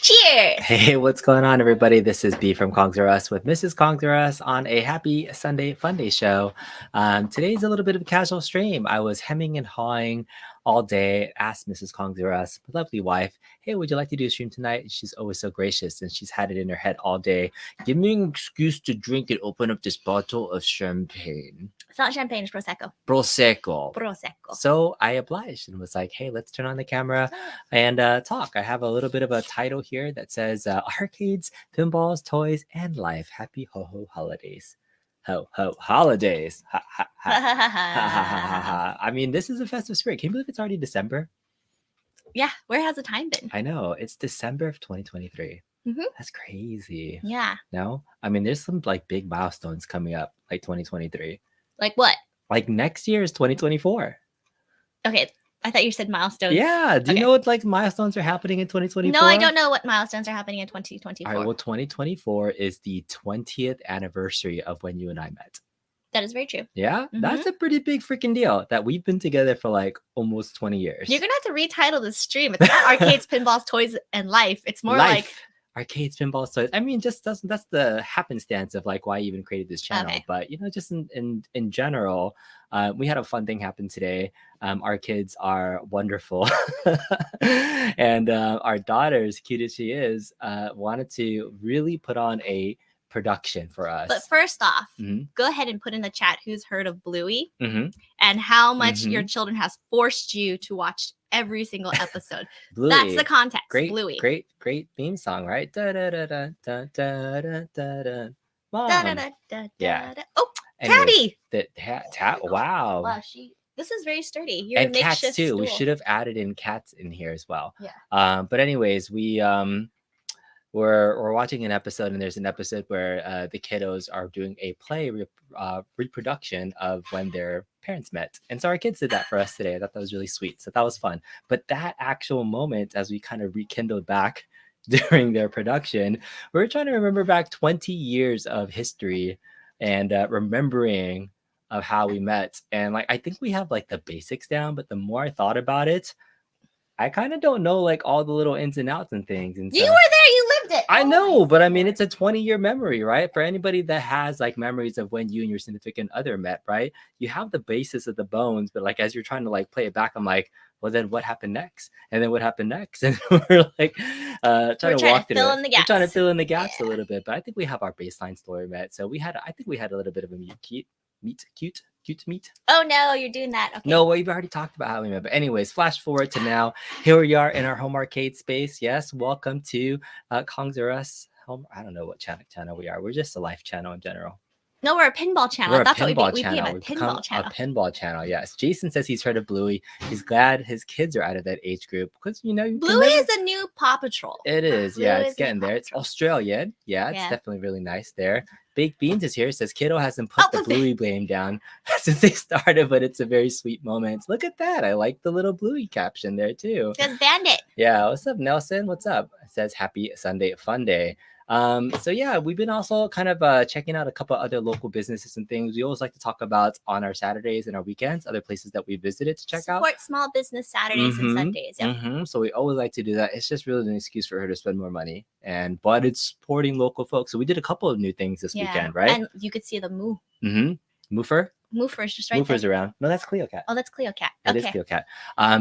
Cheers! Hey, what's going on, everybody? This is B from Conquer Us with Mrs. Conquer Us on a happy Sunday Funday show. Today's a little bit of a casual stream. I was hemming and hawing all day, asked Mrs. Conquer Us, my lovely wife, hey, would you like to do a stream tonight? And she's always so gracious, and she's had it in her head all day. Give me an excuse to drink and open up this bottle of champagne. It's not champagne, it's Prosecco. Prosecco. So I obliged and was like, hey, let's turn on the camera and talk. I have a little bit of a title here that says Arcades, Pinballs, Toys, and Life. Happy ho-ho holidays. Ho-ho holidays. Ha, ha, ha. Ha, ha, ha, ha, ha. I mean, this is a festive spirit. Can you believe it's already December? Yeah, where has the time been? I know. It's December of 2023. Mm-hmm. That's crazy. Yeah. No? I mean, there's some like big milestones coming up, like 2023. Like what? Like next year is 2024. Okay, I thought you said milestones. Yeah. Do you know what like milestones are happening in 2024? No, I don't know what milestones are happening in 2024. All right, well, 2024 is the 20th anniversary of when you and I met. That is very true. Yeah? That's a pretty big freaking deal that we've been together for like almost 20 years. You're going to have to retitle this stream. It's not Arcades, Pinballs, Toys, and Life. It's more like... Arcades, Pinballs, Toys. I mean, just that's the happenstance of like why I even created this channel. Okay. But, you know, just in general, we had a fun thing happen today. Our kids are wonderful. And our daughter, as cute as she is, wanted to really put on a production for us. But first off, go ahead and put in the chat who's heard of Bluey and how much your children has forced you to watch every single episode. Bluey. That's the context. Bluey. Great theme song, right? Da da da da da da da da da. Mom. Yeah. Oh, Tabby. Wow. Wow, this is very sturdy. You're and cats too. Stool. We should have added in cats in here as well. Yeah. But anyways, we're watching an episode, and there's an episode where the kiddos are doing a play reproduction of when their parents met. And so our kids did that for us today. I thought that was really sweet. So that was fun. But that actual moment, as we kind of rekindled back during their production, we're trying to remember back 20 years of history and remembering of how we met. And like, I think we have like the basics down, but the more I thought about it, I kind of don't know like all the little ins and outs and things. And you were there, you lived it. I know, but I mean, it's a 20-year memory, right? For anybody that has like memories of when you and your significant other met, right? You have the basis of the bones, but like as you're trying to like play it back, I'm like, well, then what happened next? And then what happened next? And we're like trying to walk through it. We're trying to fill in the gaps a little bit, but I think we have our baseline story met. So I think we had a little bit of a cute meet. Oh no, you're doing that. Okay. No, we've already talked about how we met. But anyways, flash forward to now. Here we are in our home arcade space. Yes, welcome to Conquer Us home. I don't know what channel we are. We're just a life channel in general. No, we're a pinball channel. We're That's a pinball what we channel. became a pinball channel. A pinball channel, yes. Jason says he's heard of Bluey. He's glad his kids are out of that age group because you know Bluey is a new Paw Patrol. It is, yeah. It's getting there. It's Australian, yeah. It's definitely really nice there. Baked Beans is here. Says Kiddo hasn't put the Bluey blame down since they started, but it's a very sweet moment. Look at that. I like the little Bluey caption there too. Says Bandit. Yeah. What's up, Nelson? What's up? It says Happy Sunday Funday. So yeah, we've been also kind of checking out a couple other local businesses and things. We always like to talk about on our Saturdays and our weekends, other places that we visited to check out. Support small business Saturdays and Sundays. Yeah. So we always like to do that. It's just really an excuse for her to spend more money, but it's supporting local folks. So we did a couple of new things this weekend, right? And you could see the moo. Moofer? Moofer's just right Moofer's there. around. No, that's Cleo Cat. Oh, that's Cleo Cat. It is Cleo Cat.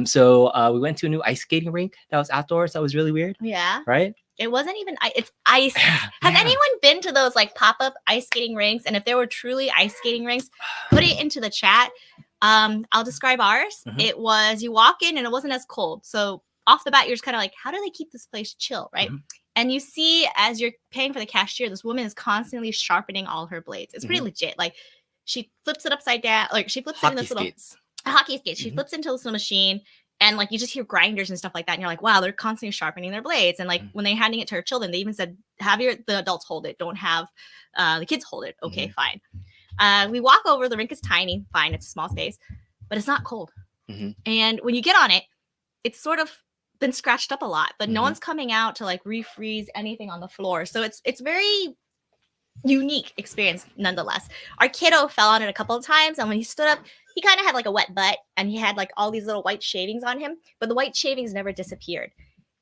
So we went to a new ice skating rink that was outdoors. That was really weird. Yeah. Right? It wasn't even it's ice. Has anyone been to those like pop-up ice skating rinks? And if there were truly ice skating rinks, put it into the chat. I'll describe ours. It was you walk in and it wasn't as cold. So off the bat, you're just kind of like, how do they keep this place chill, right? And you see as you're paying for the cashier, this woman is constantly sharpening all her blades. It's pretty legit. Like she flips it upside down, like she flips it in this little hockey skates. She flips into this little machine. And like you just hear grinders and stuff like that. And you're like, wow, they're constantly sharpening their blades. And like when they're handing it to her children, they even said, have the adults hold it. Don't have the kids hold it. Okay, fine. We walk over. The rink is tiny. Fine. It's a small space. But it's not cold. And when you get on it, it's sort of been scratched up a lot. But no one's coming out to like refreeze anything on the floor. So it's very unique experience nonetheless. Our kiddo fell on it a couple of times. And when he stood up, he kind of had like a wet butt and he had like all these little white shavings on him, but the white shavings never disappeared.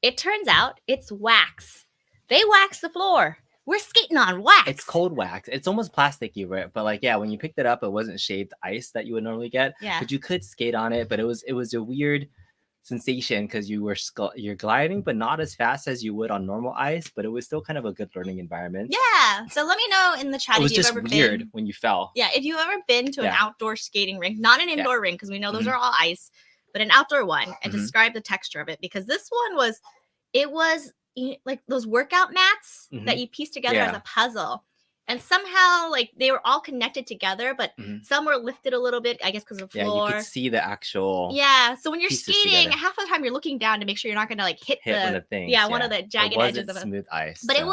It turns out it's wax. They wax the floor. We're skating on wax. It's cold wax. It's almost plasticky, right? But like, yeah, when you picked it up, it wasn't shaved ice that you would normally get. Yeah. But you could skate on it. But it was a weird sensation because you're gliding, but not as fast as you would on normal ice. But it was still kind of a good learning environment. Yeah. So let me know in the chat It was if you've just ever weird been. when you fell. Yeah, if you've ever been to an Yeah. outdoor skating rink, not an indoor rink, because we know those are all ice, but an outdoor one, and describe the texture of it, because this one was, it was like those workout mats that you piece together as a puzzle. And somehow, like, they were all connected together, but some were lifted a little bit, I guess, because of the floor. Yeah, you could see the actual. Yeah, so when you're pieces skating, together. half the time you're looking down to make sure you're not going to like hit one the of the things. yeah, one of the jagged edges of it. Smooth ice. But so. it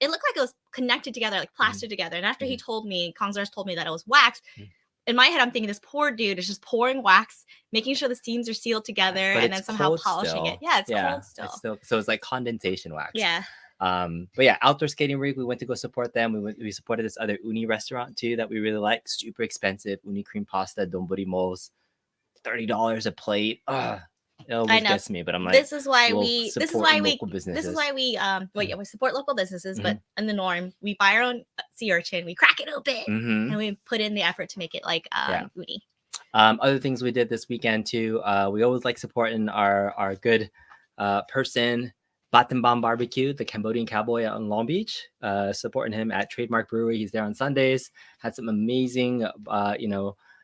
looked like it was connected together, like plastered together. And after he told me, Kongzars told me that it was wax. In my head, I'm thinking this poor dude is just pouring wax, making sure the seams are sealed together, But and then somehow polishing it. Yeah, it's cold still. So it's like condensation wax. Yeah. But yeah, outdoor skating rink, we went to go support them. We supported this other uni restaurant too that we really like. Super expensive uni cream pasta, donburi moles, $30 a plate. It always gets me, but I'm like, this is why we support local businesses, but in the norm, we buy our own sea urchin, we crack it open, and we put in the effort to make it like uni. Other things we did this weekend too, we always like supporting our good person, Battambam Barbecue, the Cambodian cowboy out in Long Beach, supporting him at Trademark Brewery. He's there on Sundays. Had some amazing,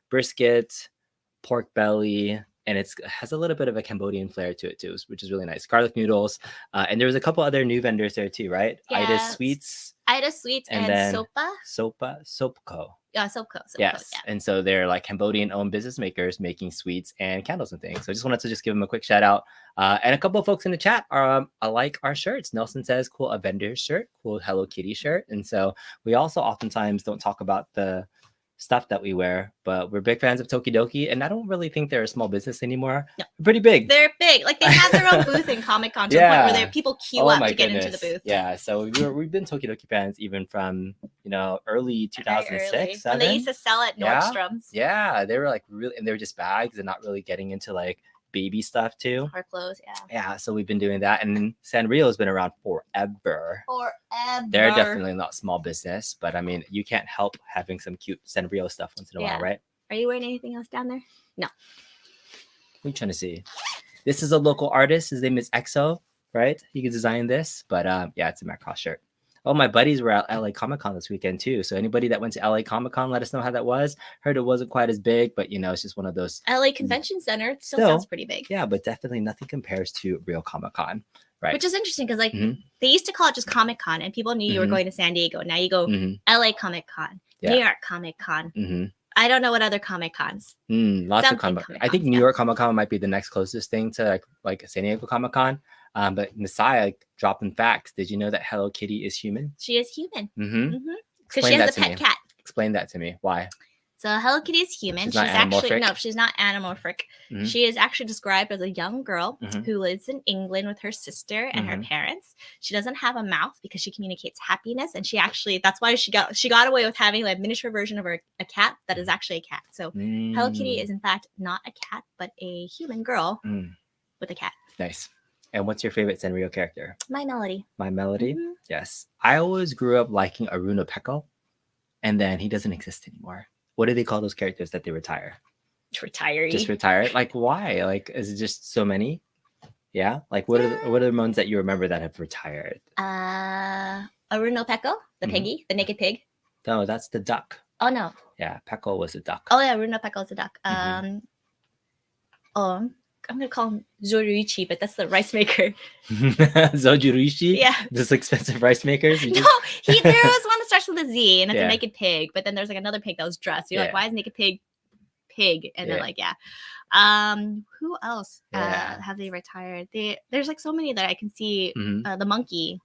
brisket, pork belly, and it has a little bit of a Cambodian flair to it too, which is really nice. Garlic noodles, and there was a couple other new vendors there too, right? Yes. Ida Sweets, and then Sopco. Yeah, Sopco. Yes, yeah. And so they're like Cambodian-owned business makers making sweets and candles and things. So I just wanted to give them a quick shout out. And a couple of folks in the chat are like our shirts. Nelson says, "Cool, a vendor's shirt, cool Hello Kitty shirt." And so we also oftentimes don't talk about the stuff that we wear, but we're big fans of Tokidoki, and I don't really think they're a small business anymore. No. They're pretty big. They're big. Like, they have their own booth in Comic-Con to the point where people queue up to get into the booth. Yeah, so we've been Tokidoki fans even from early 2006. When they used to sell at Nordstrom's. Yeah, they were like really, and they were just bags and not really getting into like baby stuff too. Or clothes, yeah. So we've been doing that, and then Sanrio has been around forever. They're definitely not small business, but I mean, you can't help having some cute Sanrio stuff once in a while, right? Are you wearing anything else down there? No. What are you trying to see? This is a local artist. His name is EXO, right? He could design this, but it's a Macross shirt. Oh, my buddies were at LA Comic-Con this weekend too. So anybody that went to LA Comic-Con, let us know how that was. Heard it wasn't quite as big, but it's just one of those. LA Convention Center still sounds pretty big. Yeah, but definitely nothing compares to real Comic-Con, right? Which is interesting because they used to call it just Comic-Con, and people knew you were going to San Diego. Now you go LA Comic-Con, New York Comic-Con. I don't know what other Comic-Cons. Lots of Comic-Con. I think New York Comic-Con might be the next closest thing to like San Diego Comic-Con. But Messiah, dropping facts. Did you know that Hello Kitty is human? She is human. Because she has a pet cat. Explain that to me. Why? So Hello Kitty is human. She's actually she's not anamorphic. She is actually described as a young girl who lives in England with her sister and her parents. She doesn't have a mouth because she communicates happiness, and that's why she got away with having a miniature version of a cat that is actually a cat. So Hello Kitty is in fact not a cat, but a human girl with a cat. Nice. And what's your favorite Sanrio character? My Melody. My Melody? Yes. I always grew up liking Aruna Peko, and then he doesn't exist anymore. What do they call those characters that they retire? Retiree. Just retire? Like, why? Like, is it just so many? Yeah? Like, what are the ones that you remember that have retired? Aruna Peko, the piggy, the naked pig. No, that's the duck. Oh, no. Yeah, Peko was a duck. Oh, yeah, Aruna Peko is a duck. I'm going to call him Zoruichi, but that's the rice maker. Zojuruishi? Yeah. Those expensive rice makers? There was one that starts with a Z, and it's a naked pig, but then there's like another pig that was dressed. You're like, why is naked pig? And then who else have they retired? There's like so many that I can see. The monkey.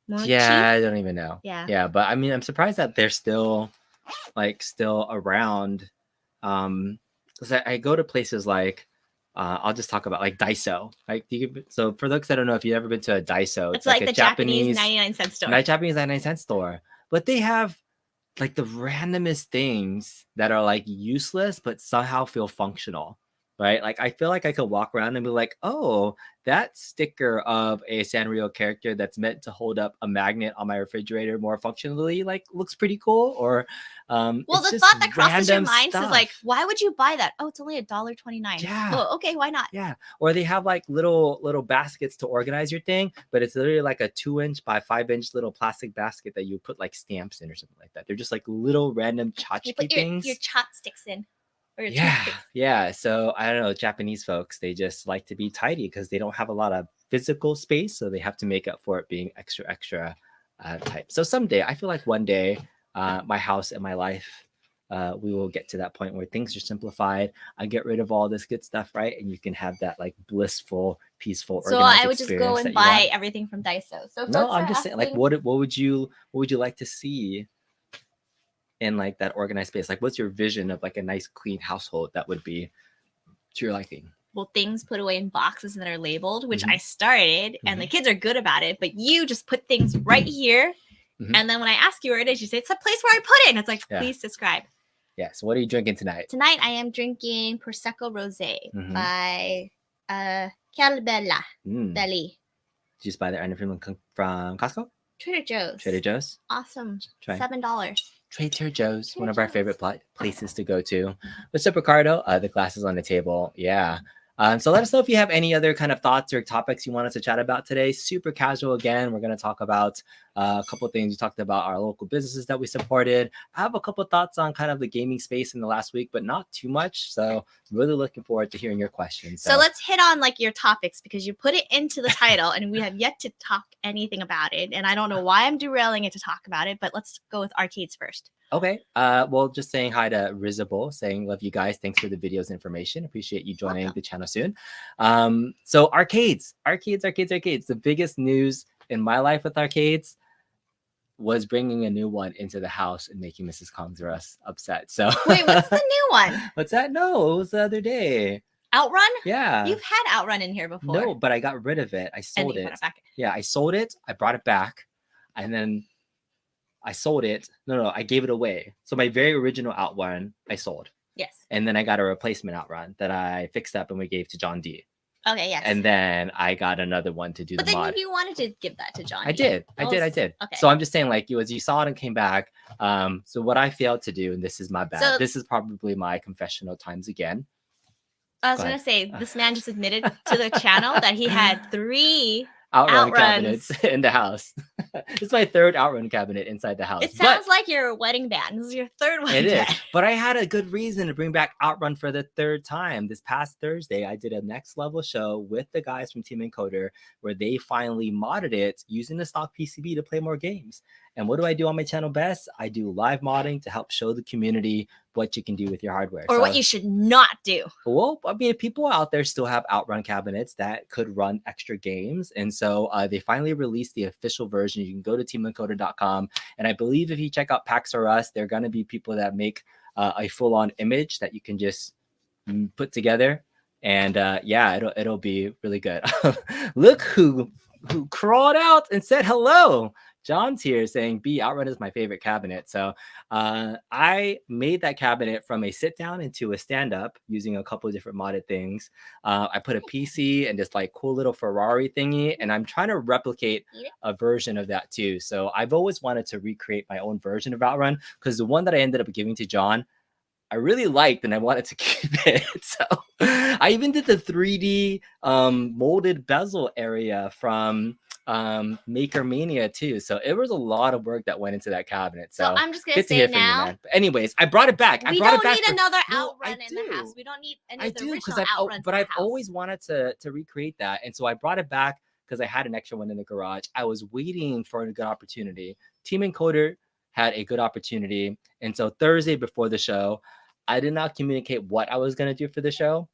Mochi? Yeah, I don't even know. Yeah, but I mean, I'm surprised that they're still around. Because I go to places like I'll just talk about like Daiso. Like so for those that don't know, if you've ever been to a Daiso, it's like the Japanese 99-cent store. Japanese 99-cent store. But they have like the randomest things that are like useless but somehow feel functional. right? Like I feel like I could walk around and be like, oh, that sticker of a Sanrio character that's meant to hold up a magnet on my refrigerator more functionally, like looks pretty cool. Or Well, it's the just thought that crosses your random mind is like, stuff. why would you buy that? Oh, it's only $1.29. Yeah. Well, okay, why not? Yeah. Or they have like little baskets to organize your thing, but it's literally like a 2-inch by 5-inch little plastic basket that you put like stamps in or something like that. They're just like little random You tchotchke put things. your chopsticks in. Or your Yeah, toothpicks. yeah. So I don't know, Japanese folks, they just like to be tidy because they don't have a lot of physical space, so they have to make up for it being extra type. So someday, I feel like one day, my house and my life, we will get to that point where things are simplified. I get rid of all this good stuff, right? And you can have that like blissful, peaceful, So organized I would just go experience and that you want. buy everything from Daiso. So No, folks I'm are just saying, like, asking, what would you like to see in like that organized space? Like, what's your vision of like a nice, clean household that would be to your liking? well, things put away in boxes that are labeled, which Mhm. I started, and the kids are good about it. But you just put things right here, Mhm. and then when I ask you where it is, you say it's a place where I put it, and it's like, Yeah. please subscribe. Yeah. So what are you drinking tonight? Tonight I am drinking Prosecco Rosé Mhm. by Calbella Mm. Belly. Did you just buy the item from Costco? Trader Joe's. Trader Joe's? Awesome. Try. $7. Trader Joe's, Trader one of our Joe's. favorite places to go to. What's up, Ricardo? The glasses on the table. Yeah. So let us know if you have any other kind of thoughts or topics you want us to chat about today. Super casual again. We're going to talk about a couple of things. We talked about our local businesses that we supported. I have a couple of thoughts on kind of the gaming space in the last week, but not too much. So really looking forward to hearing your questions. So let's hit on like your topics because you put it into the title and we have yet to talk anything about it. And I don't know why I'm derailing it to talk about it, but let's go with arcades first. Okay. Well, just saying hi to Rizable, saying love you guys. Thanks for the videos information. Appreciate you joining the channel soon. So arcades. The biggest news in my life with arcades was bringing a new one into the house and making Mrs. Kongzarus upset. So wait, what's the new one? What's that? No, it was the other day. Outrun? Yeah. You've had Outrun in here before. No, but I got rid of it. I sold it. Put it back. Yeah, I sold it. I brought it back, and then I sold it. No, I gave it away. So my very original Outrun, I sold. Yes. And then I got a replacement Outrun that I fixed up and we gave to John D. Okay, yes. And then I got another one to do the mod. But then you wanted to give that to John D. I did. Okay. So I'm just saying, like, as you saw it and came back. So what I failed to do, and this is my bad. So, this is probably my confessional times again. I was going to say, this man just admitted to the channel that he had 3 Outrun cabinets in the house. This is my 3rd Outrun cabinet inside the house. It sounds like your wedding band. This is your 3rd one. It is. But I had a good reason to bring back Outrun for the 3rd time. This past Thursday, I did a next level show with the guys from Team Encoder where they finally modded it using the stock PCB to play more games. And what do I do on my channel best? I do live modding to help show the community what you can do with your hardware. Or what you should not do. Well, I mean, people out there still have Outrun cabinets that could run extra games. And so they finally released the official version. You can go to teamencoder.com. And I believe if you check out Pax R Us, there are going to be people that make a full-on image that you can just put together. And yeah, it'll be really good. Look who crawled out and said hello. John's here saying B Outrun is my favorite cabinet. So I made that cabinet from a sit down into a stand up using a couple of different modded things. I put a PC and this like cool little Ferrari thingy, and I'm trying to replicate a version of that too. So I've always wanted to recreate my own version of Outrun because the one that I ended up giving to John, I really liked and I wanted to keep it. So I even did the 3D molded bezel area from Maker Mania too. So it was a lot of work that went into that cabinet. So I'm just gonna say now. But anyways, I brought it back. We don't need another Outrun in the house. We don't need any of the original Outruns. But I've always wanted to recreate that, and so I brought it back because I had an extra one in the garage. I was waiting for a good opportunity. Team Encoder had a good opportunity, and so Thursday before the show, I did not communicate what I was gonna do for the show.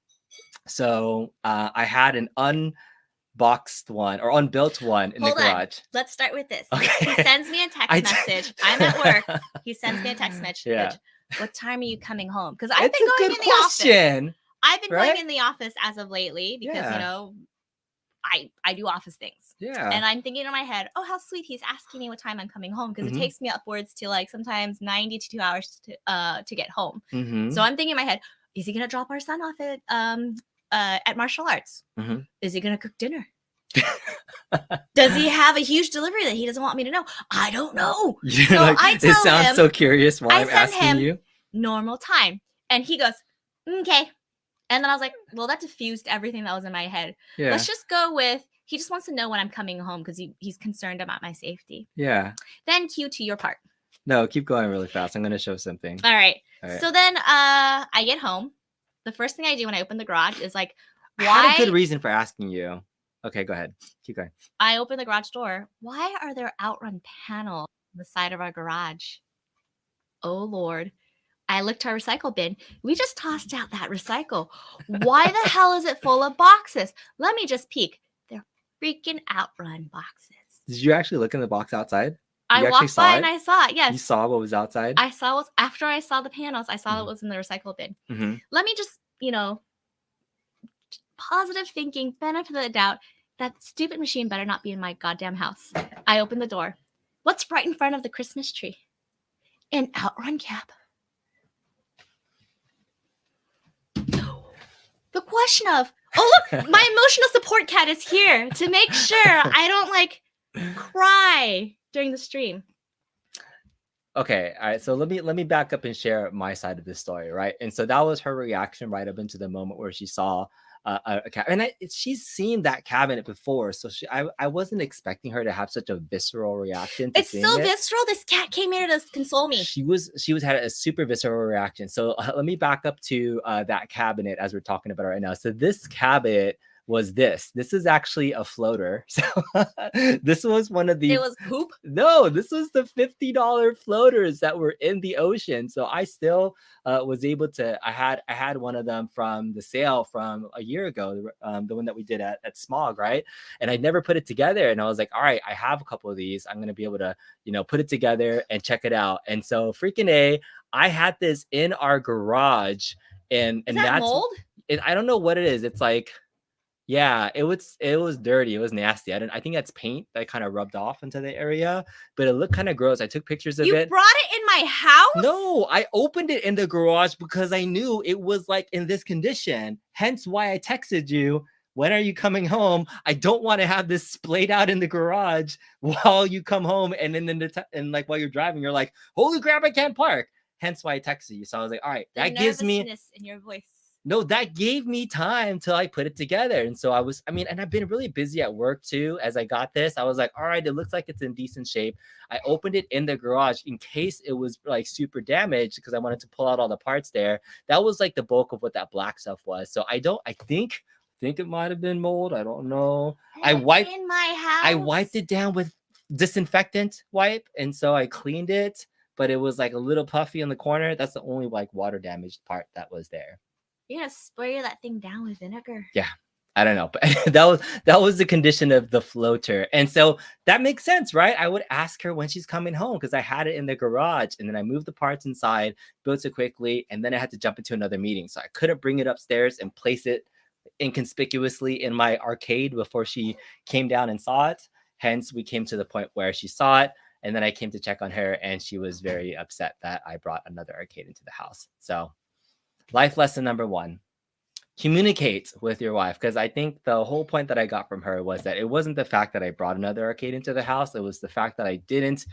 So I had an unboxed one or unbuilt one in the garage. Let's start with this. Okay. He sends me a text message. I'm at work. He sends me a text message. Yeah. What time are you coming home? Because I've been going in the office. I've been going in the office as of lately because you know I do office things. Yeah. And I'm thinking in my head, oh, how sweet. He's asking me what time I'm coming home because it takes me upwards to like sometimes 90 to 2 hours to get home. So I'm thinking in my head, is he gonna drop our son off at martial arts? Mhm. Is he gonna cook dinner? Does he have a huge delivery that he doesn't want me to know? I don't know. You're So like, I it tell sounds him, so curious why I I'm send asking him you. normal time. And he goes, okay. And then I was like, well, that diffused everything that was in my head. Yeah. Let's just go with, he just wants to know when I'm coming home because he's concerned about my safety. Yeah. Then cue to your part. No, keep going really fast. I'm going to show something. All right. All right. So then I get home. The first thing I do when I open the garage is like, I had a why? good reason for asking you. Okay, go ahead. Keep going. I open the garage door. Why are there outrun panels on the side of our garage? Oh, Lord. I looked to our recycle bin. We just tossed out that recycle. Why the hell is it full of boxes? Let me just peek. They're freaking outrun boxes. Did you actually look in the box outside? I You actually walked saw by it? and I saw it. Yes. You saw what was outside? I saw what's after I saw the panels. I saw Mhm. it was in the recycle bin. Mhm. Let me just, positive thinking, benefit of the doubt. That stupid machine better not be in my goddamn house. I open the door. What's right in front of the Christmas tree? An outrun cap. The question of, oh look, my emotional support cat is here to make sure I don't cry during the stream. Okay, all right. So let me back up and share my side of this story, right? And so that was her reaction right up into the moment where she saw a cabinet, and she's seen that cabinet before, so I wasn't expecting her to have such a visceral reaction. It's so visceral. This cat came here to console me. She was had a super visceral reaction. So let me back up to that cabinet as we're talking about it right now. So this cabinet was this is actually a floater. So this was one of the, it was poop. No, this was the $50 floaters that were in the ocean. So I still was able to, I had one of them from the sale from a year ago, the one that we did at Smog, right? And I never put it together, and I was like, all right, I have a couple of these, I'm gonna be able to put it together and check it out. And so freaking I had this in our garage, and Is that that's mold? I don't know what it is. It's like, yeah, it was dirty. It was nasty. I think that's paint that kind of rubbed off into the area, but it looked kind of gross. I took pictures of it. You brought it in my house? No, I opened it in the garage because I knew it was like in this condition. Hence why I texted you, when are you coming home? I don't want to have this splayed out in the garage while you come home, and then and like while you're driving, you're like, holy crap, I can't park. Hence why I texted you. So I was like, all right, that gives me in your voice. No, that gave me time to put it together. And so and I've been really busy at work too. As I got this, I was like, all right, it looks like it's in decent shape. I opened it in the garage in case it was super damaged, because I wanted to pull out all the parts there. That was the bulk of what that black stuff was. So I think it might have been mold. I don't know. I wiped in my house. I wiped it down with disinfectant wipe, and so I cleaned it, but it was a little puffy in the corner. That's the only water damaged part that was there. You're gonna spray that thing down with vinegar. Yeah, I don't know, but that was the condition of the floater. And so that makes sense, right? I would ask her when she's coming home, because I had it in the garage, and then I moved the parts inside, built it quickly, and then I had to jump into another meeting, so I couldn't bring it upstairs and place it inconspicuously in my arcade before she came down and saw it. Hence, we came to the point where she saw it, and then I came to check on her, and she was very upset that I brought another arcade into the house. So life lesson number 1, communicate with your wife. Because I think the whole point that I got from her was that it wasn't the fact that I brought another arcade into the house. It was the fact that I didn't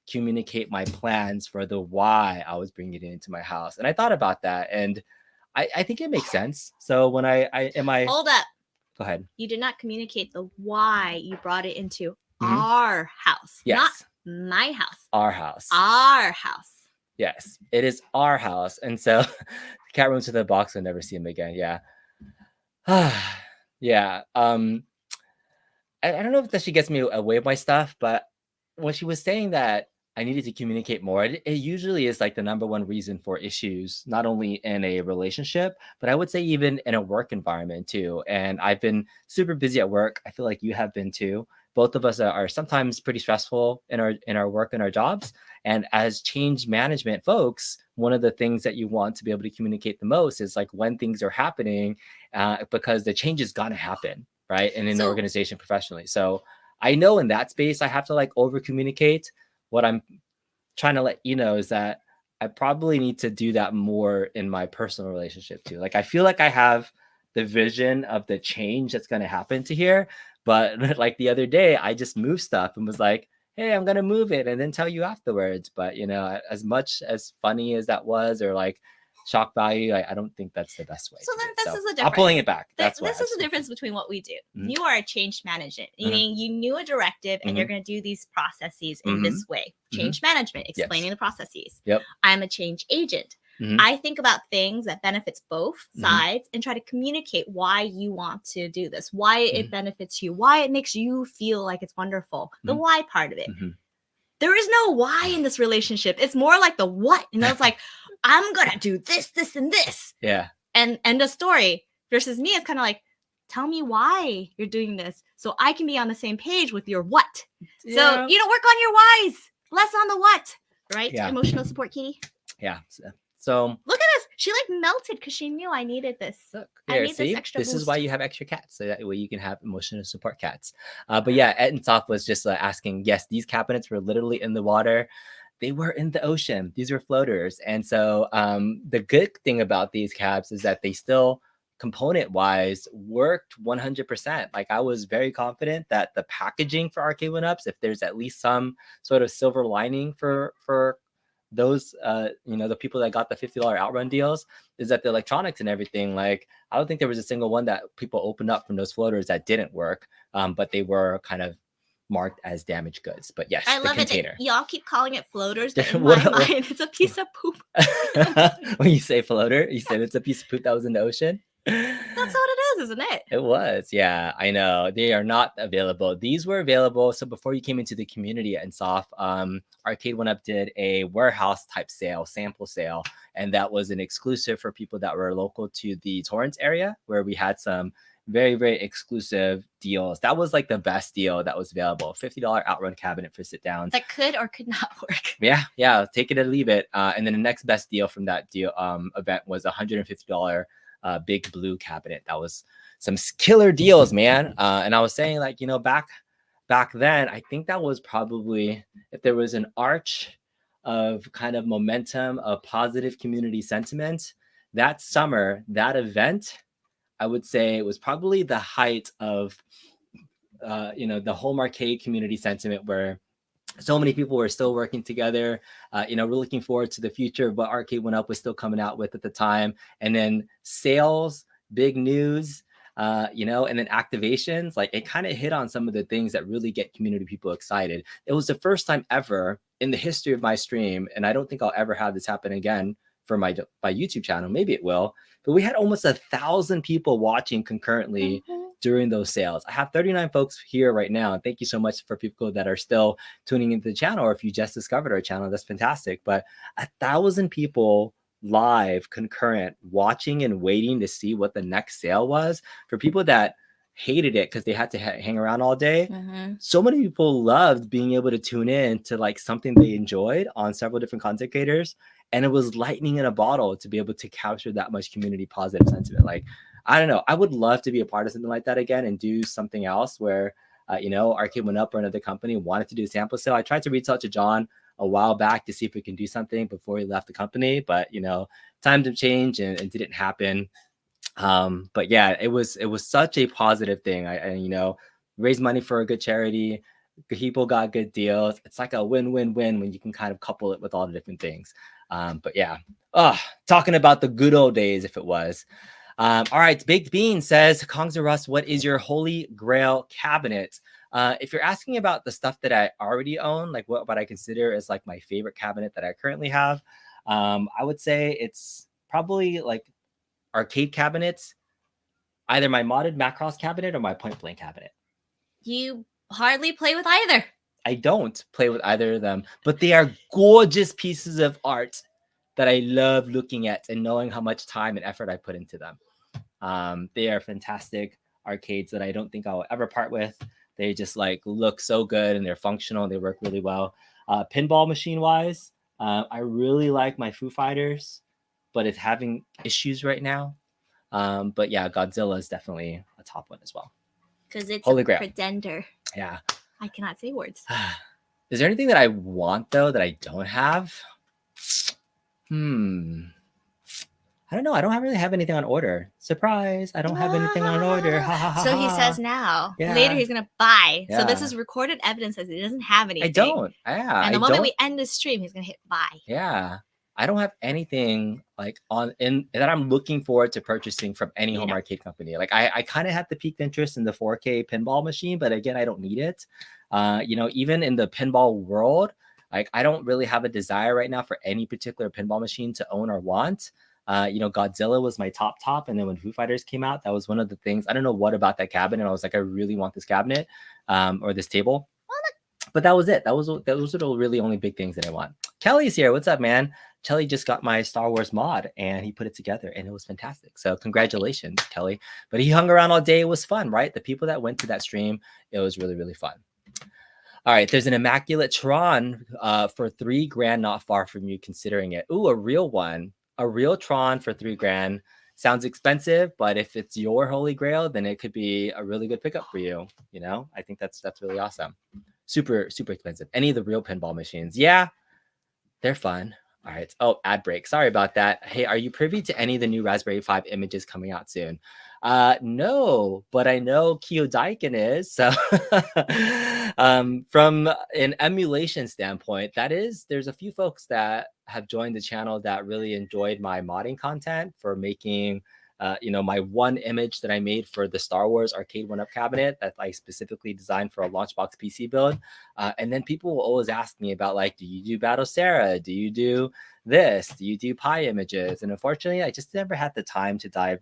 communicate my plans for the why I was bringing it into my house. And I thought about that, and I think it makes sense. So when Hold up. Go ahead. You did not communicate the why you brought it into our house. Yes. Not my house. Our house. Our house. Yes, it is our house. And so the cat runs to the box and never see him again. Yeah. Yeah. I don't know if that she gets me away with my stuff, but when she was saying that I needed to communicate more, it usually is the number one reason for issues, not only in a relationship, but I would say even in a work environment too. And I've been super busy at work. I feel like you have been too. Both of us are sometimes pretty stressful in our work and our jobs. And as change management folks, one of the things that you want to be able to communicate the most is when things are happening, because the change is going to happen, right? And in the organization professionally. So I know in that space, I have to over communicate. What I'm trying to let you know is that I probably need to do that more in my personal relationship too. Like I feel like I have the vision of the change that's going to happen to here, but like the other day I just moved stuff and was like, hey, I'm going to move it and then tell you afterwards. But you know, as much as funny as that was, or like shock value, I don't think that's the best way So to then do it. this So is the I'm difference. pulling it back. That's This is the difference between what we do. Mhm. You are a change management, Mhm. meaning you knew a directive and you're going to do these processes in this way. Change management, explaining the processes. Yep. I'm a change agent. Mhm. I think about things that benefits both sides and try to communicate why you want to do this, why it benefits you, why it makes you feel like it's wonderful, the why part of it. There is no why in this relationship. It's more like the what. You know, it's like, I'm going to do this, this, and this. Yeah. And end of story. Versus me, it's kind of like, tell me why you're doing this so I can be on the same page with your what. So, you know, work on your whys, less on the what, right? Yeah. Emotional support, Kitty. Yeah. So look at this. She like melted because she knew I needed this. Look, I need this extra this boost. is why you have extra cats, so that way you can have emotional support cats. But yeah, Ed and Soft was just asking, yes, these cabinets were literally in the water. They were in the ocean. These were floaters. And so the good thing about these cabs is that they still component wise worked 100%. Like I was very confident that the packaging for Arcade 1-Ups, if there's at least some sort of silver lining for those you know, the people that got the $50 outrun deals, is that the electronics and everything, like I don't think there was a single one that people opened up from those floaters that didn't work, but they were kind of marked as damaged goods. But yes, I the love container. it that y'all keep calling it floaters, but in my mind it's a piece of poop. When you say floater, you said it's a piece of poop that was in the ocean. That's what it is, isn't it? It was, yeah, I know. They are not available. These were available. So before you came into the community at Insoft, Arcade 1-Up did a warehouse type sale, sample sale, and that was an exclusive for people that were local to the Torrance area, where we had some very, very exclusive deals. That was like the best deal that was available. $50 outrun cabinet for sit downs. That could or could not work. Yeah, take it or leave it. And then the next best deal from that deal event was $150 big blue cabinet. That was some killer deals, man. And I was saying, like, you know, back then, I think that was probably, if there was an arch of kind of momentum of positive community sentiment, that summer, that event, I would say it was probably the height of you know, the home arcade community sentiment, where so many people were still working together. You know, we're looking forward to the future of what Arcade 1-Up was still coming out with at the time. And then sales, big news, you know, and then activations. Like it kind of hit on some of the things that really get community people excited. It was the first time ever in the history of my stream, and I don't think I'll ever have this happen again for my YouTube channel. Maybe it will, but we had almost 1,000 people watching concurrently during those sales. I have 39 folks here right now. And thank you so much for people that are still tuning into the channel, or if you just discovered our channel, that's fantastic. But 1,000 people live, concurrent, watching and waiting to see what the next sale was. For people that hated it because they had to hang around all day, so many people loved being able to tune in to like something they enjoyed on several different content creators. And it was lightning in a bottle to be able to capture that much community positive sentiment. Like, I don't know, I would love to be a part of something like that again and do something else where, you know, Arcade 1-Up or another company wanted to do a sample sale. I tried to reach out to John a while back to see if we can do something before he left the company, but you know, times have changed and it didn't happen. But yeah, it was such a positive thing. I you know, raised money for a good charity. People got good deals. It's like a win-win-win when you can kind of couple it with all the different things. But yeah, talking about the good old days, if it was. All right, Baked Bean says, Kongs or Russ, what is your holy grail cabinet? If you're asking about the stuff that I already own, like what I consider is like my favorite cabinet that I currently have, I would say it's probably like arcade cabinets, either my modded Macross cabinet or my Point Blank cabinet. You hardly play with either. I don't play with either of them, but they are gorgeous pieces of art that I love looking at and knowing how much time and effort I put into them. They are fantastic arcades that I don't think I'll ever part with. They just like look so good and they're functional and they work really well. Pinball machine wise, I really like my Foo Fighters, but it's having issues right now. But yeah, Godzilla is definitely a top one as well. Because it's Holy a grail. pretender. Yeah. I cannot say words. Is there anything that I want though that I don't have? I don't know. I don't really have anything on order. Surprise! I don't have anything on order. Ha ha ha. So he ha. says now. Yeah. Later he's gonna buy. So this Yeah. is recorded evidence that he doesn't have anything. I don't. Yeah. And the I moment don't. we end this stream, he's gonna hit buy. Yeah. I don't have anything like on in that I'm looking forward to purchasing from any home arcade company. Like I kind of had the peaked interest in the 4K pinball machine, but again, I don't need it. You know, even in the pinball world, like I don't really have a desire right now for any particular pinball machine to own or want. You know, Godzilla was my top, and then when Foo Fighters came out, that was one of the things. I don't know what about that cabinet. I was like, I really want this cabinet, or this table. But that was it. Those are the really only big things that I want. Kelly's here. What's up, man? Kelly just got my Star Wars mod and he put it together and it was fantastic. So congratulations, Kelly. But he hung around all day. It was fun, right? The people that went to that stream, it was really, really fun. All right, there's an immaculate Tron for $3,000 not far from you considering it. Ooh, a real one. A real Tron for $3,000. Sounds expensive, but if it's your holy grail, then it could be a really good pickup for you. You know, I think that's really awesome. Super, super expensive. Any of the real pinball machines. Yeah, they're fun. All right. Oh, ad break. Sorry about that. Hey, are you privy to any of the new Raspberry 5 images coming out soon? No, but I know Kyodaiken is. So from an emulation standpoint, there's a few folks that have joined the channel that really enjoyed my modding content for making you know, my one image that I made for the Star Wars arcade one-up cabinet that I specifically designed for a Launchbox PC build. And then people will always ask me about like, do you do Battle Sarah? Do you do this? Do you do pie images? And unfortunately, I just never had the time to dive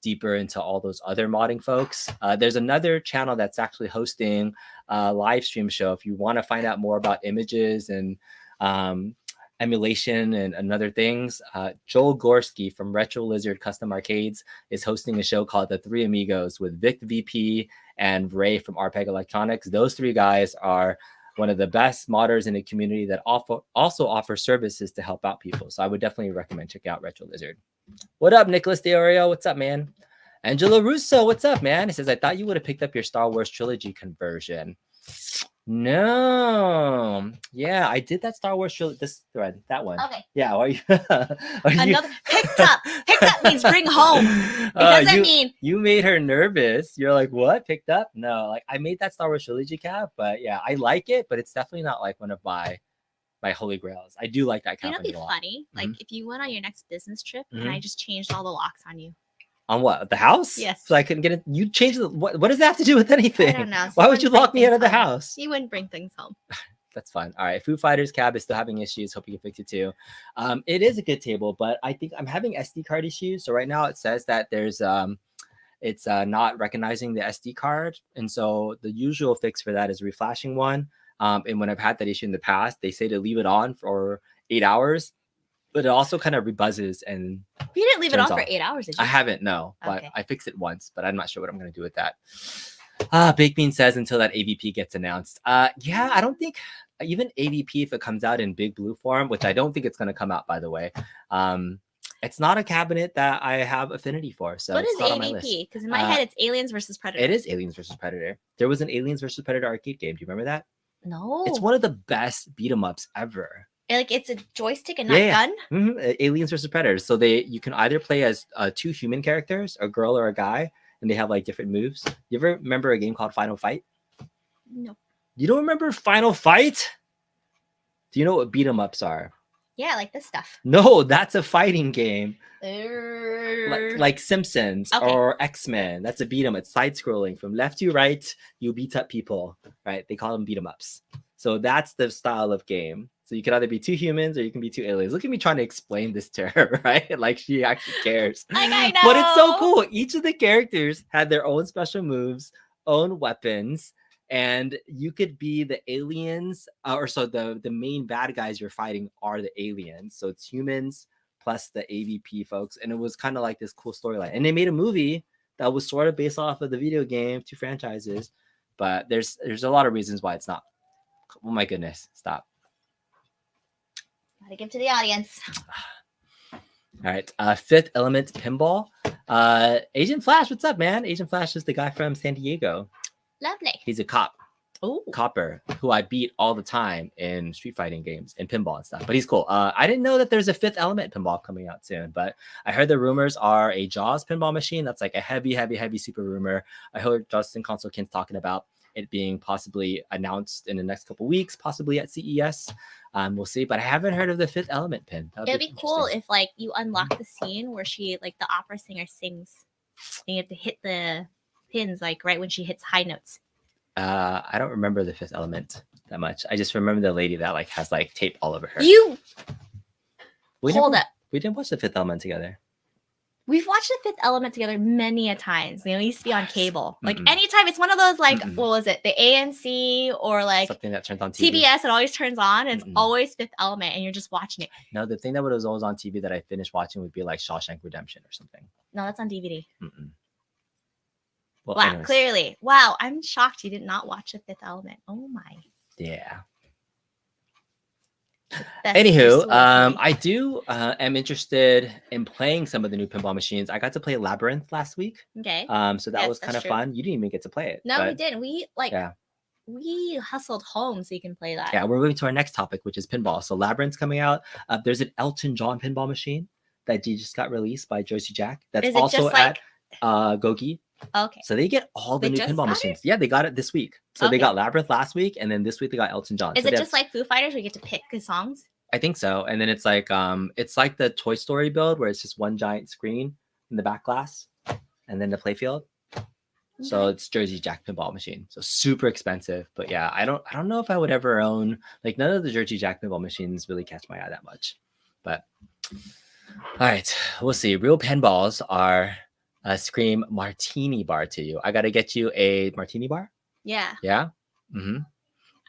deeper into all those other modding folks. There's another channel that's actually hosting a live stream show. If you want to find out more about images and emulation and other things, Joel Gorski from Retro Lizard Custom Arcades is hosting a show called The Three Amigos with Vic VP and Ray from RPEG Electronics. Those three guys are one of the best modders in the community that also offer services to help out people. So I would definitely recommend checking out Retro Lizard. What up, Nicholas DeOrio? What's up, man? Angela Russo, what's up, man? He says, I thought you would have picked up your Star Wars trilogy conversion. No, yeah, I did that Star Wars trilogy. This thread, that one. Okay. Yeah, are you? Another picked up. Picked up means bring home. It doesn't mean you made her nervous. You're like, what? Picked up? No, like I made that Star Wars trilogy cap, but yeah, I like it, but it's definitely not like one of my holy grails. I do like that cap. You know, it'd be funny. Like if you went on your next business trip and I just changed all the locks on you. On what? The house? Yes. So I couldn't get it. You changed the what does that have to do with anything? I don't know. Why would you lock me out of the house? You wouldn't bring things home. That's fine. All right. Foo Fighters cab is still having issues. Hope you can fix it too. It is a good table, but I think I'm having SD card issues. So right now it says that there's it's not recognizing the SD card. And so the usual fix for that is reflashing one. And when I've had that issue in the past, they say to leave it on for 8 hours. But it also kind of rebuzzes and you didn't leave it on off. for 8 hours, did you? I haven't, no. But okay. I fixed it once, but I'm not sure what I'm going to do with that. Baked Bean says until that AVP gets announced. Yeah, I don't think even AVP, if it comes out in big blue form, which I don't think it's going to come out, by the way. It's not a cabinet that I have affinity for. So what it's is not on my list. AVP? Because in my head, it's Aliens versus Predator. It is Aliens versus Predator. There was an Aliens versus Predator arcade game. Do you remember that? No. It's one of the best beat 'em ups ever. Like it's a joystick and not gun? Mm-hmm. Aliens versus Predators. So you can either play as two human characters, a girl or a guy, and they have like different moves. You ever remember a game called Final Fight? No. You don't remember Final Fight? Do you know what beat 'em ups are? Yeah, like this stuff. No, that's a fighting game. Like Simpsons or X-Men. That's a beat 'em. It's side scrolling from left to right. You beat up people, right? They call them beat 'em ups. So that's the style of game. So you can either be two humans or you can be two aliens. Look at me trying to explain this to her, right? Like she actually cares. I know. But it's so cool. Each of the characters had their own special moves, own weapons, and you could be the aliens, or so the main bad guys you're fighting are the aliens. So it's humans plus the AVP folks. And it was kind of like this cool storyline. And they made a movie that was sort of based off of the video game, two franchises. But there's a lot of reasons why it's not. Oh my goodness, stop. Gotta give to the audience. All right. Fifth Element Pinball. Agent Flash, what's up, man? Agent Flash is the guy from San Diego. Lovely. He's a cop. Oh, Copper, who I beat all the time in street fighting games and pinball and stuff. But he's cool. I didn't know that there's a Fifth Element pinball coming out soon, but I heard the rumors are a Jaws pinball machine. That's like a heavy super rumor. I heard Justin Consolkin's talking about it being possibly announced in the next couple weeks, possibly at CES. We'll see. But I haven't heard of the Fifth Element pin. it'd be cool if like you unlock the scene where she like the opera singer sings, and you have to hit the pins like right when she hits high notes. I don't remember the Fifth Element that much. I just remember the lady that like has like tape all over her. You We hold never- up. We didn't watch the Fifth Element together. We've watched the Fifth Element together many a times. You know, it used to be on cable. Like Mm-mm. anytime, it's one of those like Mm-mm. what was it, the ANC or like Something that turns on TV. TBS? It always turns on. It's Mm-mm. always Fifth Element, and you're just watching it. No, the thing that was always on TV that I finished watching would be like Shawshank Redemption or something. No, that's on DVD. Mm-mm. Well, Wow, anyways, clearly. Wow, I'm shocked you did not watch the Fifth Element. Oh my. yeah. That's Anywho, just so I do am interested in playing some of the new pinball machines. I got to play Labyrinth last week. okay. So that Yes, was that's kind of true. fun. You didn't even get to play it. No, we but didn't. We like yeah. we hustled home so you can play that. Yeah, we're moving to our next topic, which is pinball. So Labyrinth's coming out. There's an Elton John pinball machine that just got released by Jersey Jack. That's Is it also just like at Gogi. okay? So they get all the They new just pinball got it? machines. Yeah, they got it this week. So they Okay. got Labyrinth last week, and then this week they got Elton John. Is So it they just like Foo Fighters where you get to pick the songs? I think so. And then it's like the Toy Story build where it's just one giant screen in the back glass and then the playfield. So Okay. it's Jersey Jack pinball machine. So super expensive. But yeah, I don't know if I would ever own, like, none of the Jersey Jack pinball machines really catch my eye that much. But all right, we'll see. Real pinballs are a Scream martini bar to you. I gotta get you a martini bar. Yeah. Yeah. Mm-hmm.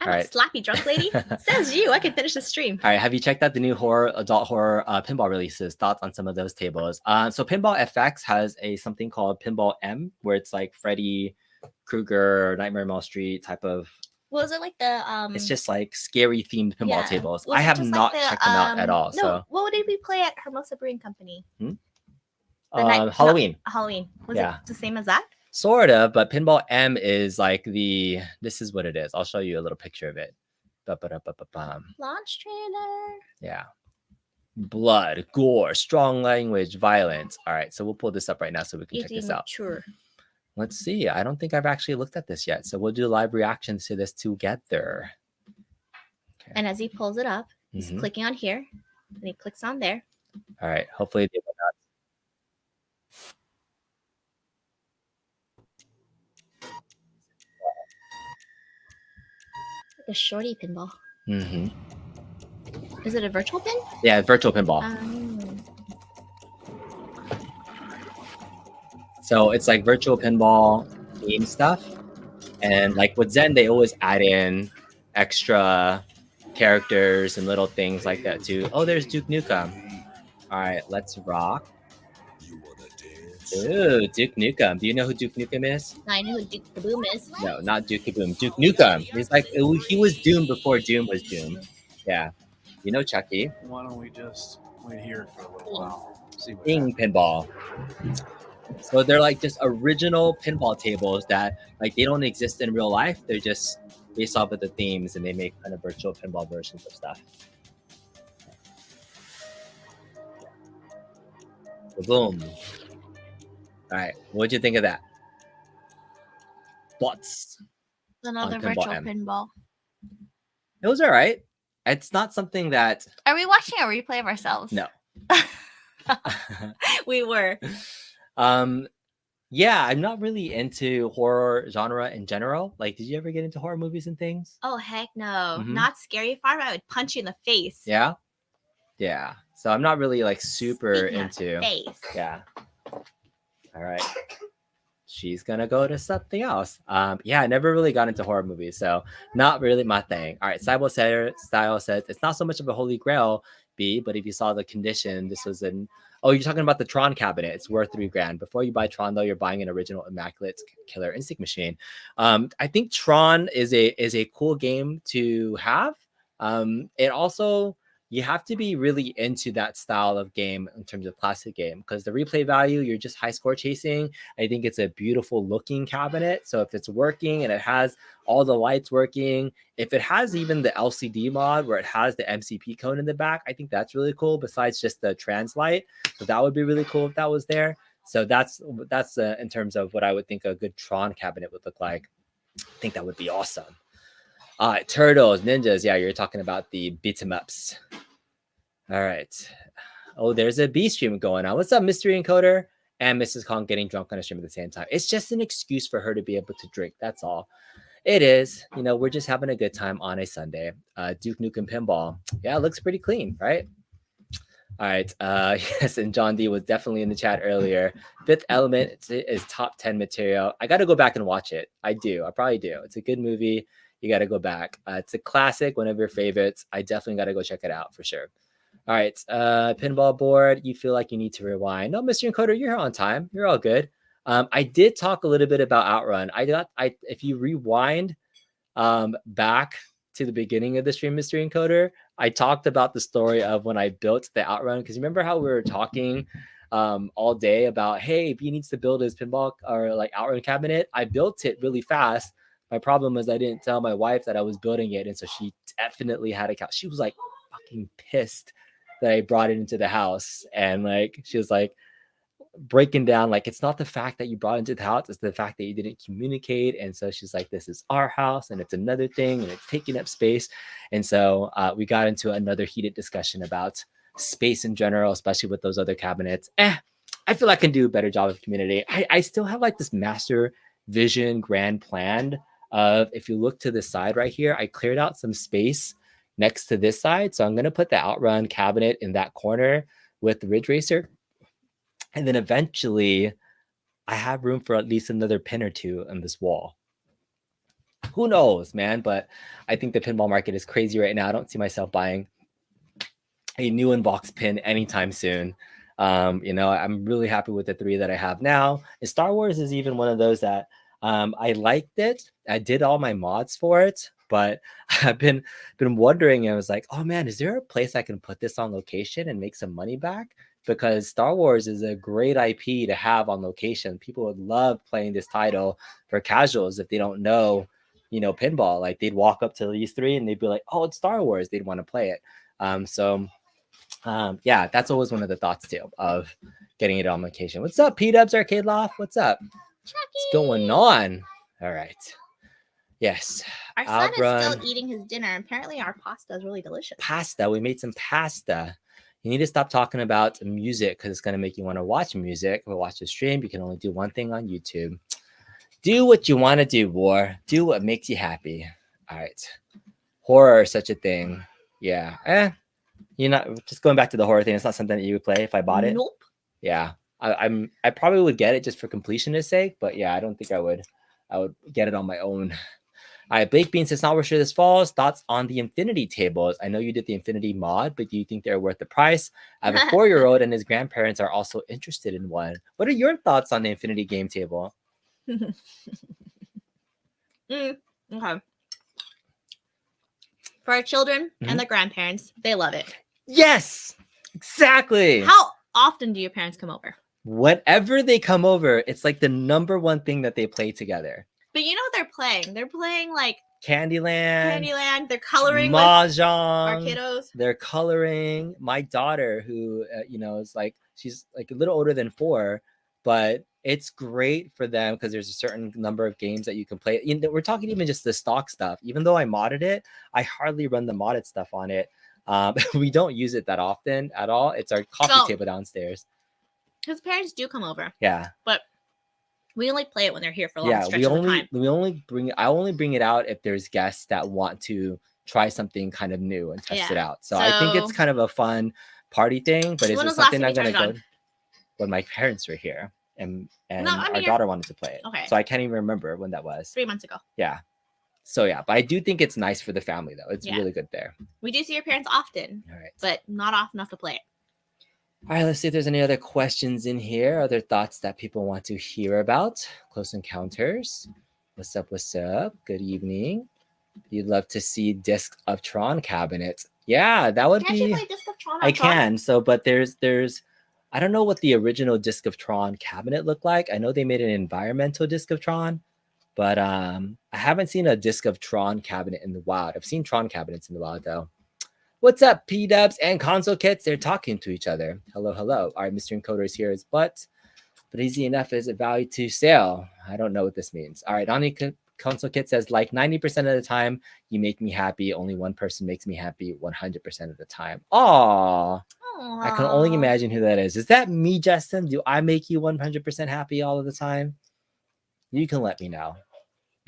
I'm All a right. slappy drunk lady. Says you. I can finish the stream. All right, have you checked out the new adult horror pinball releases? Thoughts on some of those tables? So Pinball FX has something called Pinball M, where it's like Freddy Krueger, Nightmare on Elm Street type of. Was it like the It's just like scary themed pinball yeah. tables. Was I it have just like not the, checked them out at all. No, So what did we play at Hermosa Brewing Company? The Halloween, Halloween. Was Yeah. it the same as that? sort of, but Pinball M is like this is what it is. I'll show you a little picture of it. Ba-ba-da-ba-ba-bam. Launch trailer. Yeah. Blood, gore, strong language, violence. All right, so we'll pull this up right now so we can check this out. Mature. Let's see. I don't think I've actually looked at this yet. So we'll do live reactions to this together. Okay. And as he pulls it up, he's Mhm. clicking on here, and he clicks on there. All right. Hopefully they will not. Like a shorty pinball. Mhm. Is it a virtual pin? Yeah, virtual pinball. So it's like virtual pinball game stuff. And like with Zen, they always add in extra characters and little things like that too. Oh, there's Duke Nukem. All right, let's rock. Ooh, Duke Nukem. Do you know who Duke Nukem is? I know who Duke the Boom is. No, not Duke Kaboom. Duke Nukem. He's like he was Doom before Doom was Doom. Yeah. You know Chucky. Why don't we just wait here for a little while? See what Ing pinball. So they're like just original pinball tables that like they don't exist in real life. They're just based off of the themes and they make kind of virtual pinball versions of stuff. Boom. All right, what'd you think of that? Thoughts? Another Pinball virtual M. pinball. It was all right. It's not something that Are we watching a replay of ourselves? no. We were. Yeah, I'm not really into horror genre in general. Like, did you ever get into horror movies and things? Oh heck no! Mhm. Not Scary Farm. I would punch you in the face. Yeah. Yeah. So I'm not really like super Speaking of into. face. Yeah. All right. She's gonna go to something else. Yeah, I never really got into horror movies, so not really my thing. All right, Style says it's not so much of a holy grail, B, but if you saw the condition, this was an oh, you're talking about the Tron cabinet. It's worth $3,000. Before you buy Tron, though, you're buying an original Immaculate Killer Instinct machine. I think Tron is a cool game to have. It also you have to be really into that style of game in terms of classic game, because the replay value, you're just high score chasing. I think it's a beautiful looking cabinet. So if it's working and it has all the lights working, if it has even the LCD mod where it has the MCP code in the back, I think that's really cool, besides just the trans light. So that would be really cool if that was there. So that's in terms of what I would think a good Tron cabinet would look like. I think that would be awesome. Turtles, ninjas. Yeah, you're talking about the beat 'em ups. All right. Oh, there's a B stream going on. What's up, Mystery Encoder and Mrs. Kong getting drunk on a stream at the same time? It's just an excuse for her to be able to drink. That's all. It is. You know, we're just having a good time on a Sunday. Duke Nukem Pinball. Yeah, it looks pretty clean, right? All right. Yes, and John D was definitely in the chat earlier. Fifth Element is top 10 material. I got to go back and watch it. I do. I probably do. It's a good movie. You got to go back. It's a classic, one of your favorites. I definitely got to go check it out for sure. All right. Pinball board. You feel like you need to rewind. No, Mr. Encoder, you're on time. You're all good. I did talk a little bit about Outrun. If you rewind back to the beginning of the stream, Mr. Encoder, I talked about the story of when I built the Outrun, because remember how we were talking all day about, hey, B needs to build his pinball or like Outrun cabinet. I built it really fast. My problem was I didn't tell my wife that I was building it, and so she definitely had a couch. She was like fucking pissed that I brought it into the house, and like she was like breaking down, like, it's not the fact that you brought it into the house, it's the fact that you didn't communicate. And so she's like, this is our house and it's another thing and it's taking up space. And so we got into another heated discussion about space in general, especially with those other cabinets. I feel I can do a better job of community. I still have like this master vision grand plan of, if you look to the side right here, I cleared out some space next to this side. So I'm going to put the Outrun cabinet in that corner with the Ridge Racer. And then eventually I have room for at least another pin or two on this wall. Who knows, man? But I think the pinball market is crazy right now. I don't see myself buying a new inbox pin anytime soon. You know, I'm really happy with the three that I have now. And Star Wars is even one of those that I liked it. I did all my mods for it, but I've been wondering. I was like, oh man, is there a place I can put this on location and make some money back? Because Star Wars is a great IP to have on location. People would love playing this title for casuals if they don't know, you know, pinball. Like they'd walk up to these three and they'd be like, oh, it's Star Wars. They'd want to play it. Yeah, that's always one of the thoughts too of getting it on location. What's up, P-Dubs Arcade Loft? What's up? Chucky. What's going on? All right. Yes. Our son is still eating his dinner. Apparently our pasta is really delicious. Pasta. We made some pasta. You need to stop talking about music because it's going to make you want to watch music. But watch the stream. You can only do one thing on YouTube. Do what you want to do, War. Do what makes you happy. All right. Horror, such a thing. Yeah. You're not just going back to the horror thing. It's not something that you would play if I bought it. Nope. Yeah. I probably would get it just for completionist sake, but yeah, I don't think I would get it on my own. All right, Blake Bean says, not we're sure this falls. Thoughts on the Infinity tables? I know you did the Infinity mod, but do you think they're worth the price? I have a 4-year-old and his grandparents are also interested in one. What are your thoughts on the Infinity game table? Okay. For our children and their grandparents, they love it. Yes, exactly. How often do your parents come over? Whenever they come over, it's like the number one thing that they play together. But you know what they're playing? They're playing like Candyland. They're coloring Mahjong. with our kiddos. They're coloring. My daughter, who is like, she's like a little older than 4, but it's great for them because there's a certain number of games that you can play. We're talking even just the stock stuff. Even though I modded it, I hardly run the modded stuff on it. We don't use it that often at all. It's our coffee table downstairs. His parents do come over. Yeah, but we only play it when they're here for long stretches of time. I only bring it out if there's guests that want to try something kind of new and test it out. So I think it's kind of a fun party thing. But is it something I'm gonna go when my parents were here and our daughter wanted to play it? Okay. So I can't even remember when that was. 3 months ago. Yeah. So yeah, but I do think it's nice for the family though. It's really good there. We do see your parents often. All right. But not often enough to play it. All right, let's see if there's any other questions in here, other thoughts that people want to hear about. Close Encounters. What's up? Good evening. You'd love to see Disc of Tron cabinet. Yeah, that would Can't be. you play Disc of Tron on I Tron? can. So, but there's I don't know what the original Disc of Tron cabinet looked like. I know they made an environmental Disc of Tron, but I haven't seen a Disc of Tron cabinet in the wild. I've seen Tron cabinets in the wild though. What's up, P-Dubs and Console Kits? They're talking to each other. Hello, hello. All right, Mr. Encoder is here as but easy enough is a value to sale. I don't know what this means. All right, Console Kit says like 90% of the time you make me happy. Only one person makes me happy 100% of the time. Aww. I can only imagine who that is. Is that me, Justin? Do I make you 100% happy all of the time? You can let me know.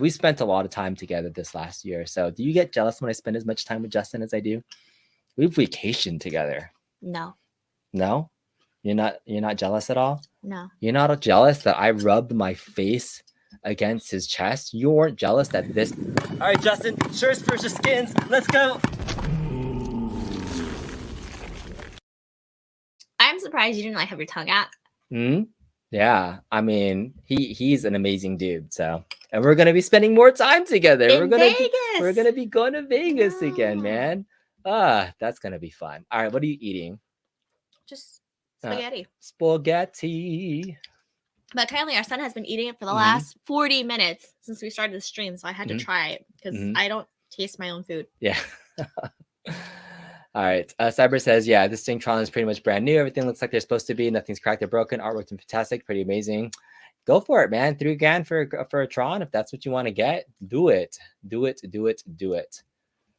We spent a lot of time together this last year. So do you get jealous when I spend as much time with Justin as I do? We've vacationed together. No. No? You're not jealous at all? No. You're not jealous that I rubbed my face against his chest? You weren't jealous that this... All right, Justin, shirts versus skins. Let's go. I'm surprised you didn't like have your tongue out. Yeah, I mean, he's an amazing dude. So, and we're gonna be spending more time together. We're gonna be going to Vegas again, man. That's gonna be fun. All right, what are you eating? Just spaghetti. Spaghetti. But apparently our son has been eating it for the last 40 minutes since we started the stream. So I had to try it because I don't taste my own food. Yeah. All right. Cyber says, yeah, this thing Tron is pretty much brand new. Everything looks like they're supposed to be. Nothing's cracked or broken. Artwork's fantastic. Pretty amazing. Go for it, man. $3,000 for a Tron. If that's what you want to get, do it. Do it. Do it. Do it.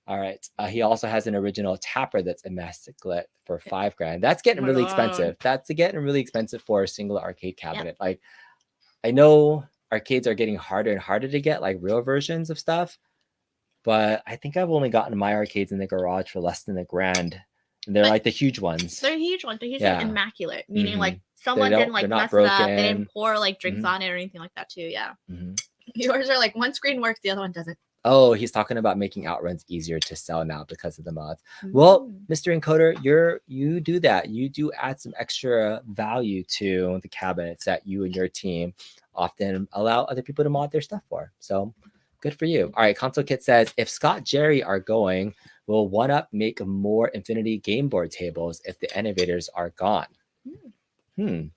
All right. He also has an original tapper that's immaculate for $5,000. That's getting really expensive. That's getting really expensive for a single arcade cabinet. Like, I know arcades are getting harder and harder to get, like real versions of stuff. But I think I've only gotten my arcades in the garage for less than $1,000. And they're like the huge ones. They're huge ones. They're usually immaculate, meaning like someone don't- didn't like they're not mess it up. broken. They didn't pour like drinks on it or anything like that too. Yeah. Yours are like one screen works, the other one doesn't. Oh, he's talking about making outruns easier to sell now because of the mods. Well, Mr. Encoder, you do that. You do add some extra value to the cabinets that you and your team often allow other people to mod their stuff for. So good for you. All right, Console Kit says, if Scott Jerry are going, will 1UP make more Infinity game board tables if the innovators are gone? Don't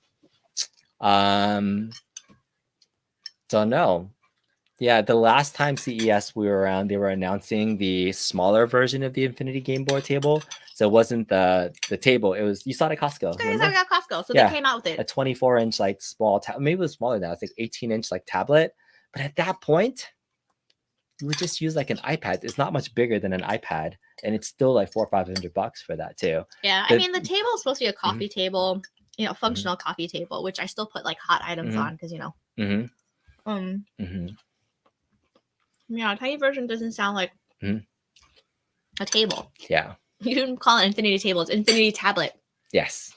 know. Yeah, the last time CES we were around, they were announcing the smaller version of the Infinity Game Board table. So it wasn't the table. It was, you saw it at Costco. We got Costco, so Yeah, they came out with it. A 24-inch like small tablet. Maybe it was smaller now. It's like 18-inch like tablet. But at that point, you would just use like an iPad. It's not much bigger than an iPad, and it's still like $400 or $500 for that too. Yeah, I mean the table is supposed to be a coffee table, you know, functional coffee table, which I still put like hot items on because you know. Yeah, a tiny version doesn't sound like a table. Yeah. You didn't call it Infinity Table. It's Infinity Tablet. Yes.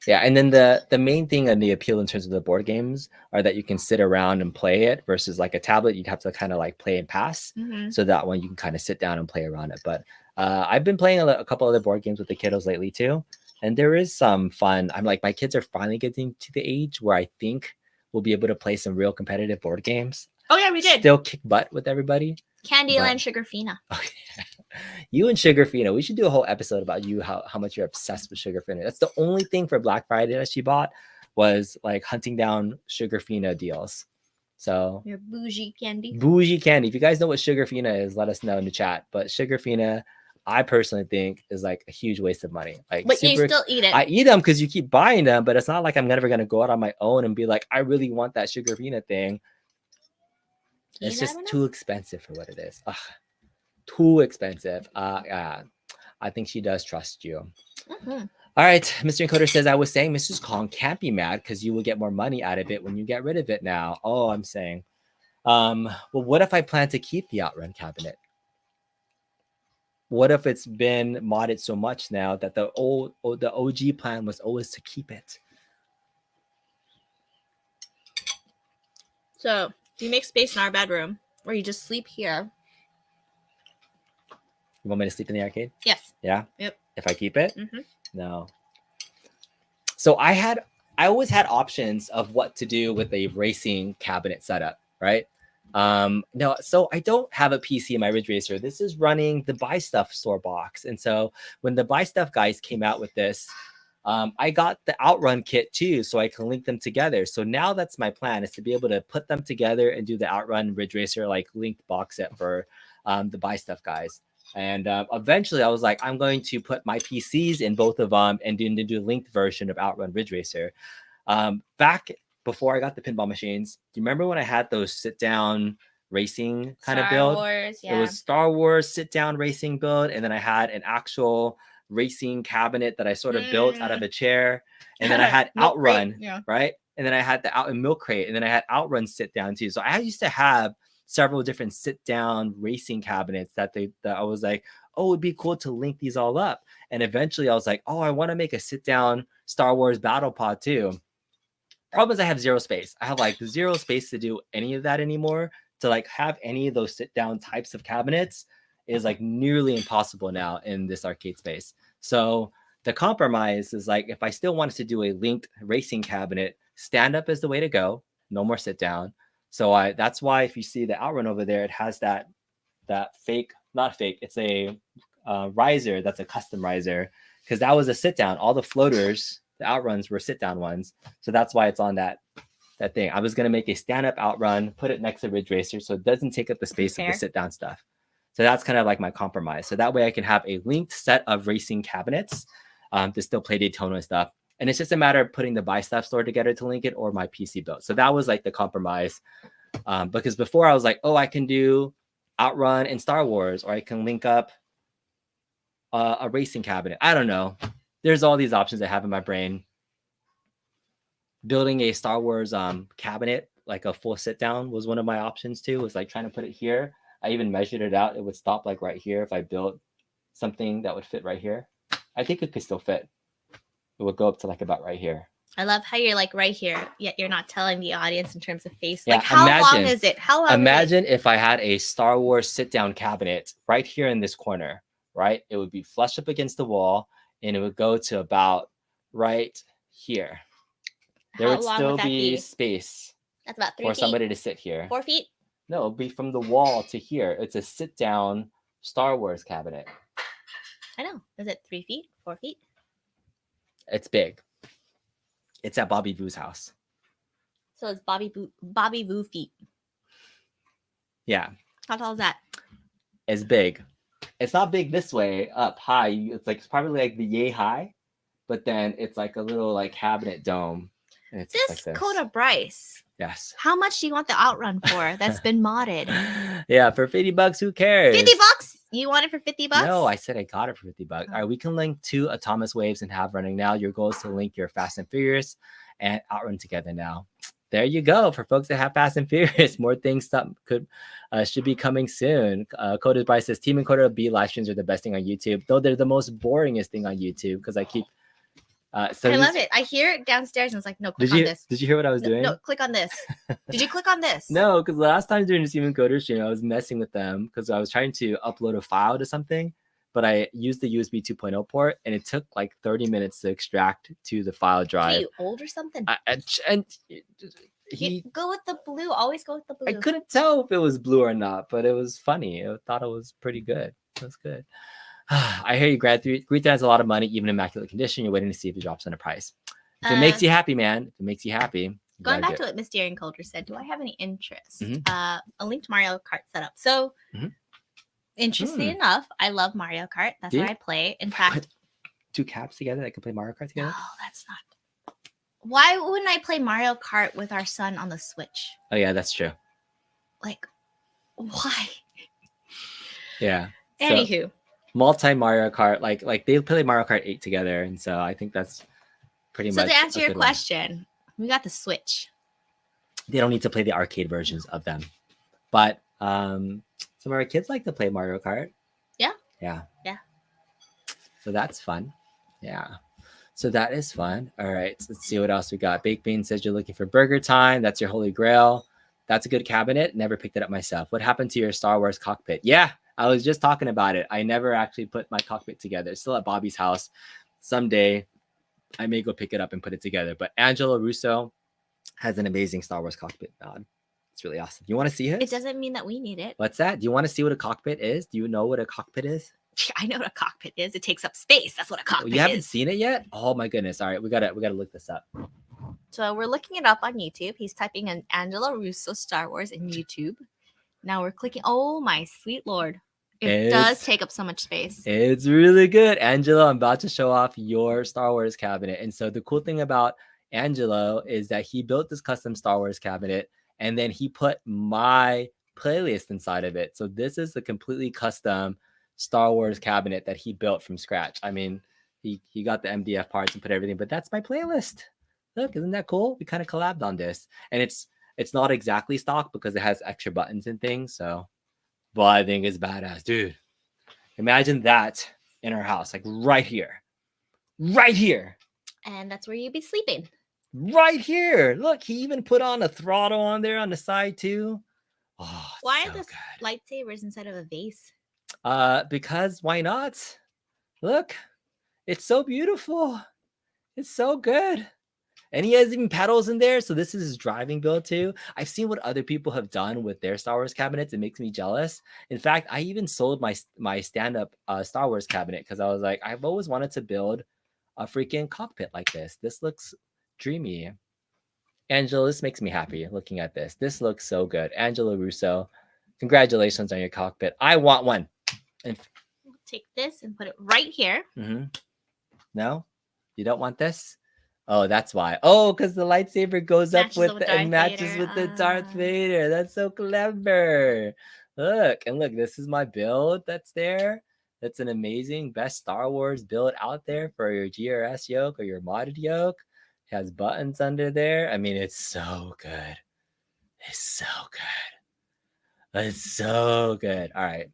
Yeah, and then the main thing and the appeal in terms of the board games are that you can sit around and play it versus like a tablet, you'd have to kind of like play and pass. So that one you can kind of sit down and play around it. But I've been playing a couple other board games with the kiddos lately too, and there is some fun. I'm like, my kids are finally getting to the age where I think we'll be able to play some real competitive board games. Oh yeah, we did. Still kick butt with everybody. Candyland Sugarfina. Okay. You and Sugarfina. We should do a whole episode about you, how much you're obsessed with Sugarfina. That's the only thing for Black Friday that she bought was like hunting down Sugarfina deals. So your bougie candy. Bougie candy. If you guys know what Sugarfina is, let us know in the chat. But Sugarfina, I personally think is like a huge waste of money. Like, but you still eat it. I eat them because you keep buying them, but it's not like I'm never gonna go out on my own and be like, I really want that Sugarfina thing. It's just too expensive for what it is. Ugh, too expensive. I think she does trust you. All right, Mr. Encoder says, I was saying Mrs. Kong can't be mad because you will get more money out of it when you get rid of it now. Oh, I'm saying. Well, what if I plan to keep the Outrun cabinet? What if it's been modded so much now that the OG plan was always to keep it? So you make space in our bedroom or you just sleep here. You want me to sleep in the arcade? Yes. Yeah? Yep. If I keep it? No. So I always had options of what to do with a racing cabinet setup, right? No, so I don't have a PC in my Ridge Racer. This is running the Buy Stuff store box. And so when the Buy Stuff guys came out with this, I got the Outrun kit too, so I can link them together. So now that's my plan, is to be able to put them together and do the Outrun Ridge Racer like linked box set for the Buy Stuff guys. And eventually I was like, I'm going to put my PCs in both of them and do a linked version of Outrun Ridge Racer. Back before I got the pinball machines, do you remember when I had those sit down racing kind of build? Wars, yeah. It was Star Wars sit down racing build, and then I had an actual racing cabinet that I sort of built out of a chair, and then I had Outrun, right? And then I had the milk crate, and then I had Outrun sit down too. So I used to have several different sit down racing cabinets that I was like, oh, it'd be cool to link these all up. And eventually I was like, oh, I want to make a sit down Star Wars battle pod too. Problem is I have zero space. I have like zero space to do any of that anymore. To like have any of those sit down types of cabinets is like nearly impossible now in this arcade space. So the compromise is like, if I still wanted to do a linked racing cabinet, stand up is the way to go. No more sit down. So that's why if you see the Outrun over there, it has that fake, not fake, it's a riser. That's a custom riser, because that was a sit down. All the floaters, the Outruns were sit down ones. So that's why it's on that thing. I was going to make a stand up Outrun, put it next to Ridge Racer, so it doesn't take up the space of the sit down stuff. So that's kind of like my compromise. So that way I can have a linked set of racing cabinets to still play Daytona stuff. And it's just a matter of putting the Buy Stuff store together to link it, or my PC build. So that was like the compromise. Because before I was like, oh, I can do Outrun and Star Wars, or I can link up a racing cabinet. I don't know. There's all these options I have in my brain. Building a Star Wars cabinet, like a full sit down, was one of my options too. It was like trying to put it here. I even measured it out. It would stop like right here if I built something that would fit right here. I think it could still fit. It would go up to like about right here. I love how you're like right here, yet you're not telling the audience in terms of face. Yeah, like how long is it? How long? Imagine if I had a Star Wars sit down cabinet right here in this corner, right? It would be flush up against the wall, and it would go to about right here. There would still be space. That's about 3 for feet. somebody to sit here. 4 feet? No, it'll be from the wall to here. It's a sit down Star Wars cabinet. I know. Is it 3 feet? 4 feet? It's big. It's at Bobby Vu's house. So it's Bobby Vu feet. Yeah. How tall is that? It's big. It's not big this way up high. It's probably like the yay high, but then it's like a little like cabinet dome. And it's This like this. Coda Bryce. Yes. How much do you want the Outrun for? That's been modded. Yeah, for $50, who cares? $50? You want it for $50? No, I said I got it for $50. All right, we can link 2 Atomic Waves and have running now. Your goal is to link your Fast and Furious and Outrun together now. There you go. For folks that have Fast and Furious, more things should be coming soon. Coda Bryce says Team and Coda B live streams are the best thing on YouTube, though they're the most boringest thing on YouTube because I keep. I love it. I hear it downstairs and it's like, no, click on this. Did you hear what I was doing? No, click on this. Did you click on this? No, because last time during the Team and Coda stream, I was messing with them because I was trying to upload a file to something, but I used the USB 2.0 port and it took like 30 minutes to extract to the file drive. Are you old or something? Go with the blue. Always go with the blue. I couldn't tell if it was blue or not, but it was funny. I thought it was pretty good. It was good. I hear you, Grad. Greet has a lot of money, even in immaculate condition. You're waiting to see if it drops on a price. If it makes you happy, man. If it makes you happy. Going back to what Miss Daring Coulter said, do I have any interest? A linked Mario Kart setup. So, interestingly enough, I love Mario Kart. That's what I play. In fact, put 2 cabs together that can play Mario Kart together. No, that's not. Why wouldn't I play Mario Kart with our son on the Switch? Oh yeah, that's true. Like, why? Yeah. Anywho. Multi Mario Kart, like they play Mario Kart 8 together, and so I think that's pretty much. So to answer your question, we got the Switch. They don't need to play the arcade versions of them, but some of our kids like to play Mario Kart. Yeah. So that's fun. Yeah. So that is fun. All right. So let's see what else we got. Baked Bean says you're looking for Burger Time. That's your holy grail. That's a good cabinet. Never picked it up myself. What happened to your Star Wars cockpit? Yeah. I was just talking about it. I never actually put my cockpit together. It's still at Bobby's house. Someday I may go pick it up and put it together. But Angela Russo has an amazing Star Wars cockpit mod. It's really awesome. You want to see it? It doesn't mean that we need it. What's that? Do you want to see what a cockpit is? Do you know what a cockpit is? I know what a cockpit is. It takes up space. That's what a cockpit You haven't is. seen it yet? Oh my goodness. All right, we gotta look this up. So we're looking it up on YouTube. He's typing in Angelo Russo Star Wars in YouTube. Now we're clicking. Oh my sweet lord. It does take up so much space. It's really good. Angelo, I'm about to show off your Star Wars cabinet. And so the cool thing about Angelo is that he built this custom Star Wars cabinet and then he put my playlist inside of it. So this is a completely custom Star Wars cabinet that he built from scratch. I mean, he got the MDF parts and put everything, but that's my playlist. Look, isn't that cool? We kind of collabed on this. And it's not exactly stock because it has extra buttons and things. So, but I think it's badass, dude. Imagine that in our house, like right here. Right here. And that's where you'd be sleeping. Right here. Look, he even put on a throttle on there on the side too. Oh, why so are the good. lightsabers inside of a vase? Because why not? Look, it's so beautiful. It's so good. And he has even pedals in there. So this is his driving build too. I've seen what other people have done with their Star Wars cabinets. It makes me jealous. In fact, I even sold my stand-up Star Wars cabinet because I was like, I've always wanted to build a freaking cockpit like this. This looks dreamy. Angelo, this makes me happy looking at this. This looks so good. Angelo Russo, congratulations on your cockpit. I want one. And take this and put it right here. No, you don't want this? Oh, that's why. Oh, because the lightsaber goes up with and matches with the Darth Vader. That's so clever. Look, and look, this is my build that's there. That's an amazing best Star Wars build out there for your GRS yoke or your modded yoke. It has buttons under there. I mean, it's so good. It's so good. It's so good. All right.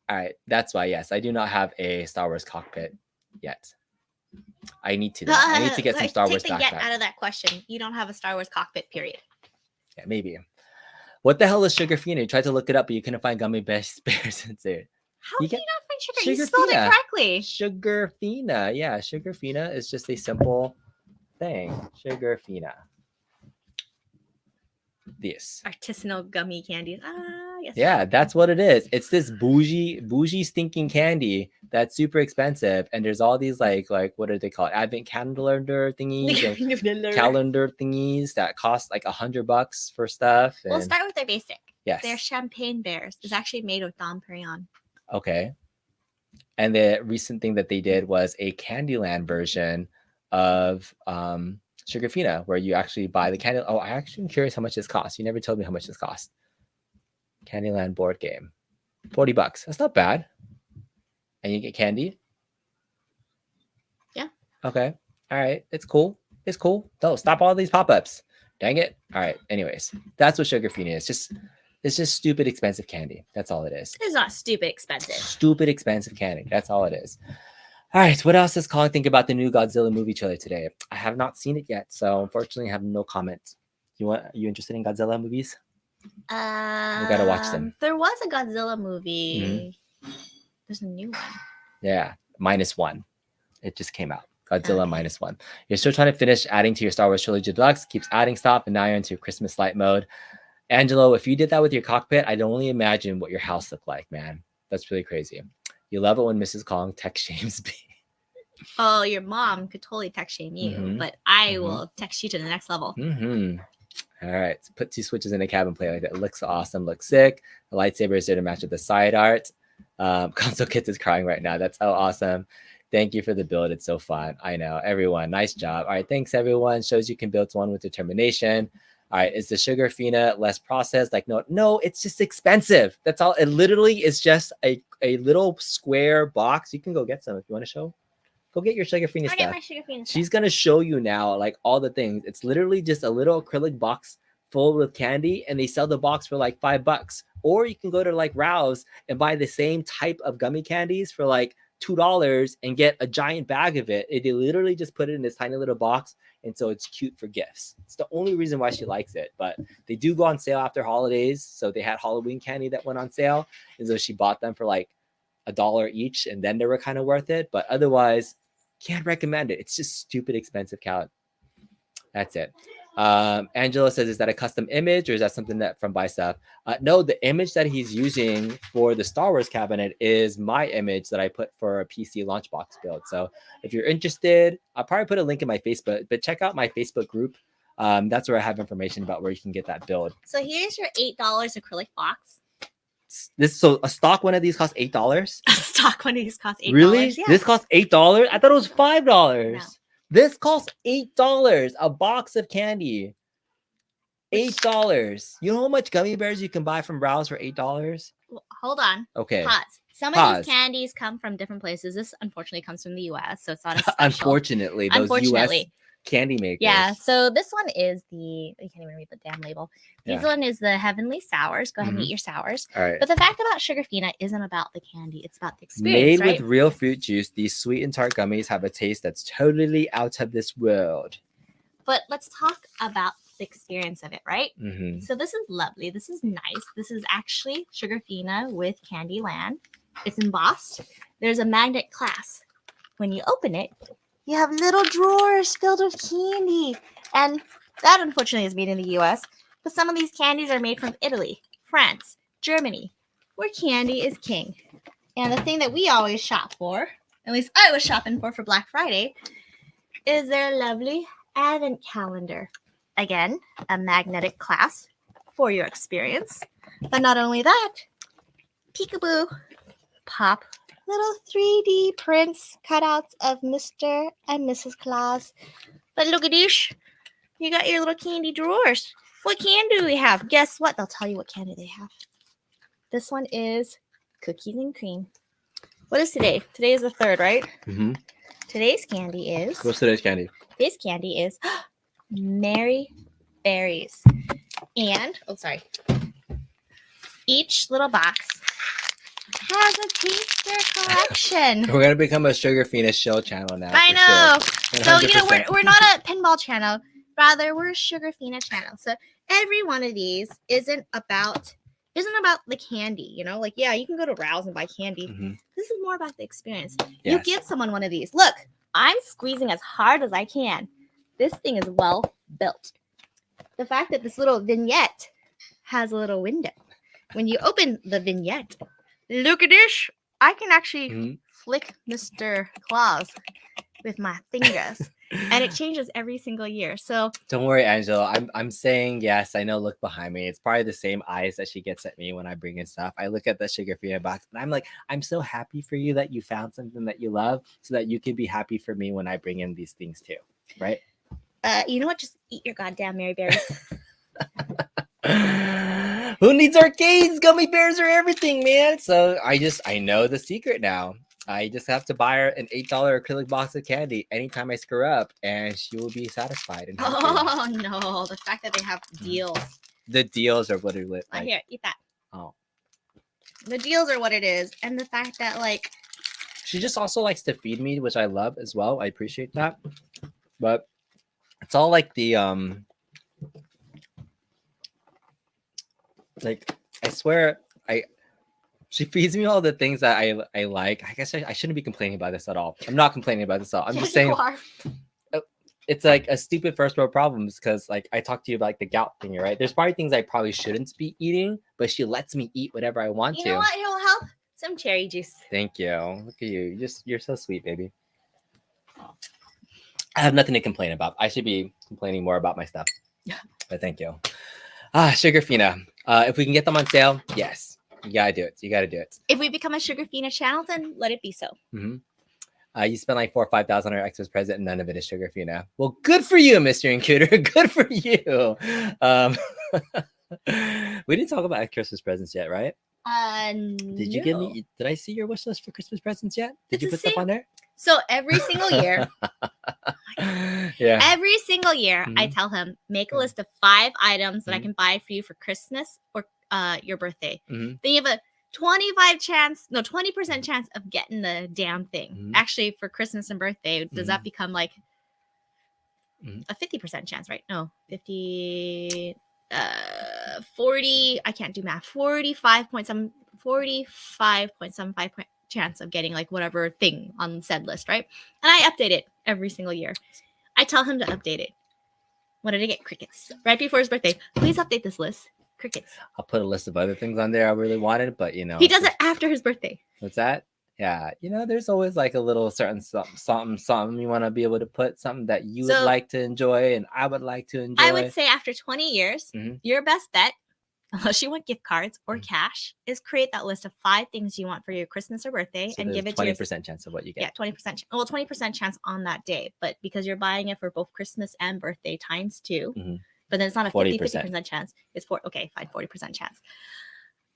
All right. That's why, yes, I do not have a Star Wars cockpit yet. I need to. I need to get some Star Wars backpack. Take the yet out of that question. You don't have a Star Wars cockpit, period. Yeah, maybe. What the hell is Sugar Fina? You tried to look it up, but you couldn't find gummy bears in there. How do you not find sugar? You spelled it correctly. Sugar Fina. Yeah, Sugar Fina is just a simple thing. Sugar Fina. This artisanal gummy candies. Yes. Yeah, that's what it is. It's this bougie stinking candy that's super expensive, and there's all these like what are they called? Advent calendar thingies, calendar thingies that cost like $100 for stuff. And... We'll start with their basic. Yes, their champagne bears is actually made with Dom Perignon. Okay, and the recent thing that they did was a Candyland version of Sugar Fina, where you actually buy the candy. Oh, I actually am curious how much this costs. You never told me how much this costs. Candyland board game, $40. That's not bad. And you get candy. Yeah. Okay. All right. It's cool. It's cool. No, stop all these pop-ups. Dang it. All right. Anyways, that's what Sugar Fina is. It's just stupid expensive candy. That's all it is. It's not stupid expensive. Stupid expensive candy. That's all it is. All right. What else does Colin think about the new Godzilla movie trailer today? I have not seen it yet, so unfortunately, I have no comments. Are you interested in Godzilla movies? We gotta watch them. There was a Godzilla movie. Mm-hmm. There's a new one. Yeah, -1. It just came out. Godzilla -1. You're still trying to finish adding to your Star Wars Trilogy Deluxe. Keeps adding stuff, and now you're into Christmas light mode. Angelo, if you did that with your cockpit, I can only imagine what your house looked like, man. That's really crazy. You love it when Mrs. Kong text shames me. Oh, your mom could totally text shame you, but I will text you to the next level. All right, so put 2 switches in a cabin play like that. It looks awesome, looks sick. The lightsaber is there to match with the side art. Console Kids is crying right now. That's so awesome. Thank you for the build. It's so fun. I know, everyone. Nice job. All right, thanks, everyone. Shows you can build one with determination. All right, is the Sugar Fina less processed? Like, no, it's just expensive. That's all. It literally is just a little square box. You can go get some if you want to show. Go get your Sugar Fina stuff. She's going to show you now, like, all the things. It's literally just a little acrylic box full with candy, and they sell the box for like $5. Or you can go to like Rouse and buy the same type of gummy candies for like $2 and get a giant bag of it. They literally just put it in this tiny little box, and so it's cute for gifts. It's the only reason why she likes it. But they do go on sale after holidays, so they had Halloween candy that went on sale, and so she bought them for like $1 each, and then they were kind of worth it. But otherwise, can't recommend it. It's just stupid expensive, Cal. That's it. Angela says, is that a custom image or is that something that from Buy Stuff? No, the image that he's using for the Star Wars cabinet is my image that I put for a PC launch box build. So if you're interested, I'll probably put a link in my Facebook, but check out my Facebook group. That's where I have information about where you can get that build. So here's your $8 acrylic box. So a stock one of these costs $8. A stock one of these costs $8. Really? Yes. This costs $8? I thought it was $5. No. This costs $8. A box of candy. $8. You know how much gummy bears you can buy from Browse for $8? Well, hold on. Okay. Pause. Some of these candies come from different places. This unfortunately comes from the US, so it's not as special. Unfortunately, those US candy makers. Yeah, so this one is you can't even read the damn label. This one is the Heavenly Sours. Go ahead and eat your sours. All right. But the fact about Sugarfina isn't about the candy. It's about the experience, Made with real fruit juice, these sweet and tart gummies have a taste that's totally out of this world. But let's talk about the experience of it, right? Mm-hmm. So this is lovely. This is nice. This is actually Sugarfina with Candyland. It's embossed. There's a magnet clasp. When you open it, you have little drawers filled with candy. And that, unfortunately, is made in the US. But some of these candies are made from Italy, France, Germany, where candy is king. And the thing that we always shop for, at least I was shopping for Black Friday, is their lovely advent calendar. Again, a magnetic clasp for your experience. But not only that, peekaboo, pop little 3D prints, cutouts of Mr. and Mrs. Claus. But look at this. You got your little candy drawers. What candy do we have? Guess what? They'll tell you what candy they have. This one is cookies and cream. What is today? Today is the 3rd, right? Mm-hmm. Today's candy is... What's today's candy? Today's candy is Mary Berries. And, each little box has a taster collection. We're gonna become a Sugarfina show channel now. I know. Sure. So we're not a pinball channel. Rather, we're a Sugarfina channel. So every one of these isn't about the candy. You know, like you can go to Rouse and buy candy. Mm-hmm. This is more about the experience. Yes. You give someone one of these. Look, I'm squeezing as hard as I can. This thing is well built. The fact that this little vignette has a little window. When you open the vignette, look at this. I can actually flick Mr. Claus with my fingers. And it changes every single year. So don't worry, Angela. I'm saying yes. I know. Look behind me. It's probably the same eyes that she gets at me when I bring in stuff. I look at the Sugarfina box and I'm like, I'm so happy for you that you found something that you love, so that you can be happy for me when I bring in these things too. Right? You know what? Just eat your goddamn Mary Berries. Who needs arcades? Gummy bears are everything, man. So I know the secret now. I just have to buy her an $8 acrylic box of candy anytime I screw up, and she will be satisfied. And happy. Oh no! The fact that they have deals. The deals are what it is. Like, here, eat that. Oh. The deals are what it is, and the fact that she just also likes to feed me, which I love as well. I appreciate that, but it's all like the I swear she feeds me all the things that I like. I guess I shouldn't be complaining about this at all. I'm not complaining about this at all. I'm just saying it's like a stupid first world problems, because I talked to you about the gout thing, right? There's probably things I probably shouldn't be eating, but she lets me eat whatever I want to. You know what? It'll help. Some cherry juice. Thank you. Look at you. You're so sweet, baby. I have nothing to complain about. I should be complaining more about my stuff. But thank you. Sugarfina. If we can get them on sale, yes. You gotta do it. You gotta do it. If we become a Sugarfina channel, then let it be so. Mm-hmm. You spent like $4,000 or $5,000 on our Xmas present, and none of it is Sugarfina. Well, good for you, Mr. Includer. Good for you. We didn't talk about Christmas presents yet, right? Did you give me? Did I see your wish list for Christmas presents yet? Did you put stuff on there? So every single year, every single year, I tell him, make a list of 5 items that I can buy for you for Christmas or your birthday. Then you have a 20% chance of getting the damn thing. Actually, for Christmas and birthday, does that become like a 50% chance, right? No, 50, 40, I can't do math, 45.75 chance of getting like whatever thing on said list, right? And I update it every single year. I tell him to update it. What did I get? Crickets. Right before his birthday. Please update this list. Crickets. I'll put a list of other things on there I really wanted, but you know. He does it after his birthday. What's that? Yeah, you know, there's always like a little certain something you want to be able to put something that you would like to enjoy and I would like to enjoy. I would say after 20 years, your best bet, unless you want gift cards or cash, is create that list of 5 things you want for your Christmas or birthday and give it 20% chance of what you get. Yeah, 20%. Well, 20% chance on that day, but because you're buying it for both Christmas and birthday times 2, but then it's not a 50% chance. It's 40% chance.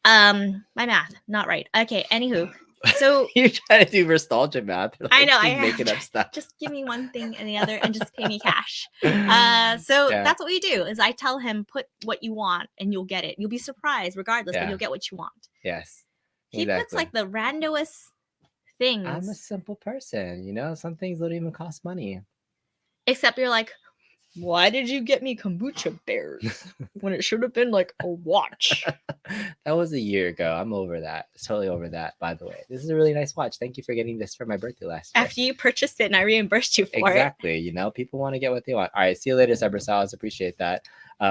My math, not right. Okay, anywho. So you're trying to do nostalgia math. Like, I know. I'm making up stuff. Just give me one thing and the other, and just pay me cash. So that's what we do. Is I tell him put what you want, and you'll get it. You'll be surprised, regardless, but you'll get what you want. Yes. He puts like the randomest things. I'm a simple person, you know. Some things don't even cost money. Except you're like, why did you get me kombucha bears when it should have been like a watch? That was a year ago. I'm over that. Totally over that, by the way. This is a really nice watch. Thank you for getting this for my birthday last year. After you purchased it and I reimbursed you for it. Exactly. You know, people want to get what they want. All right. See you later, Cybersals. Appreciate that.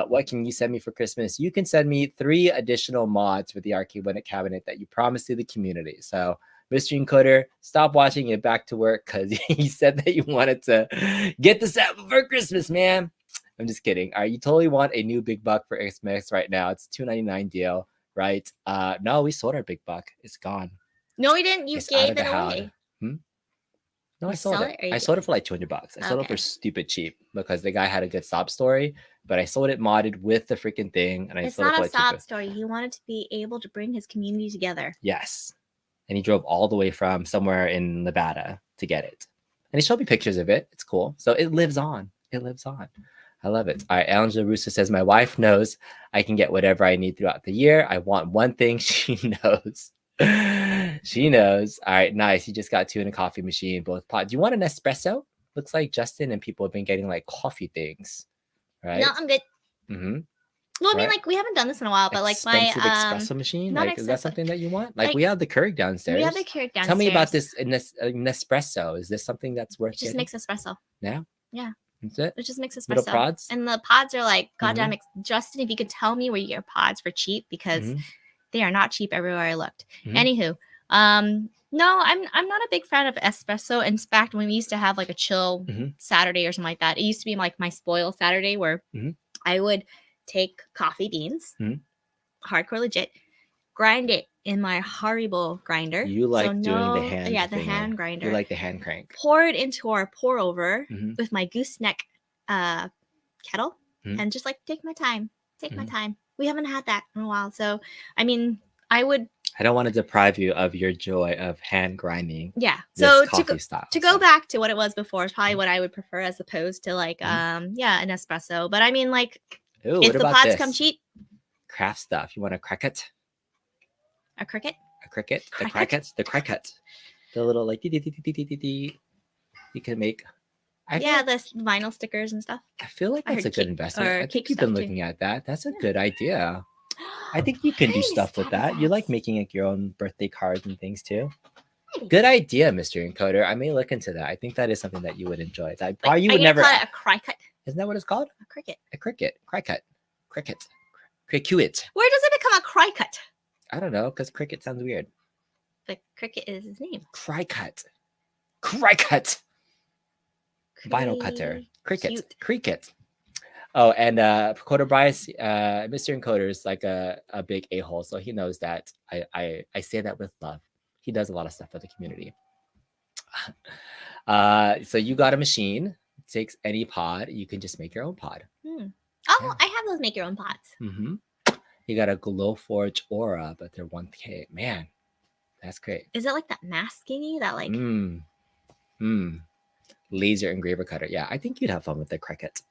What can you send me for Christmas? You can send me 3 additional mods for the arcade winnet cabinet that you promised to the community. So Mr. Encoder, stop watching it back to work because he said that you wanted to get this out before Christmas, man. I'm just kidding. All right, you totally want a new big buck for Xmas right now. It's $2.99 deal, right? No, we sold our big buck. It's gone. No, we didn't. You gave it away. No, I sold it. I sold it for like $200. I sold it for stupid cheap because the guy had a good sob story, but I sold it modded with the freaking thing, and I sold it for like it's not a sob story. He wanted to be able to bring his community together. Yes. And he drove all the way from somewhere in Nevada to get it. And he showed me pictures of it. It's cool. So it lives on. It lives on. I love it. All right. Angela Russo says, my wife knows I can get whatever I need throughout the year. I want one thing. She knows. She knows. All right. Nice. You just got 2 in a coffee machine, both pods. Do you want an espresso? Looks like Justin and people have been getting like coffee things. Right? No, I'm good. Well, I mean, like, we haven't done this in a while, but like expensive espresso machine, like, is that something that you want? Like we have the Keurig downstairs. We have the Keurig downstairs. Tell me about this Nespresso. Is this something that's worth? It just makes espresso. Yeah. Yeah. That's it. It just makes espresso. Little pods. And the pods are like, goddamn, Justin, if you could tell me where you get your pods for cheap, because they are not cheap everywhere I looked. Anywho, no, I'm not a big fan of espresso. In fact, when we used to have like a chill Saturday or something like that, it used to be like my spoil Saturday where I would take coffee beans, hardcore legit, grind it in my Haribo grinder. You like doing the hand? Yeah, the hand grinder. You like the hand crank. Pour it into our pour over with my gooseneck kettle, and just like take my time. Take my time. We haven't had that in a while, so I mean, I don't want to deprive you of your joy of hand grinding. Yeah. So to go back to what it was before is probably what I would prefer as opposed to like an espresso. But I mean, like, ooh, if the pods come cheap, craft stuff. You want a cricket? A cricket? A cricket? The crickets? The cricket. The little like you can make. The vinyl stickers and stuff. I feel like that's a good investment. I think you've been looking at that. That's a good idea. I think you can do stuff with that. You like making like your own birthday cards and things too. Good idea, Mr. Encoder. I may look into that. I think that is something that you would enjoy. You would never. Call it a cricket. Isn't that what it's called? A cricket. A cricket. Cricket. Cricket. Cricket. Where does it become a cricket? I don't know, because cricket sounds weird. But cricket is his name. Cricket. Cricket. Vinyl cutter. Cricket. Cute. Cricket. Oh, and Coder Bryce, Mr. Encoder is like a big a-hole, so he knows that I say that with love. He does a lot of stuff for the community. So you got a machine. It takes any pod. You can just make your own pod. Oh, yeah. I have those make your own pods. You got a Glowforge Aura, but they're 1K. Man, that's great. Is it like that masking? That like laser engraver cutter? Yeah, I think you'd have fun with the cricket.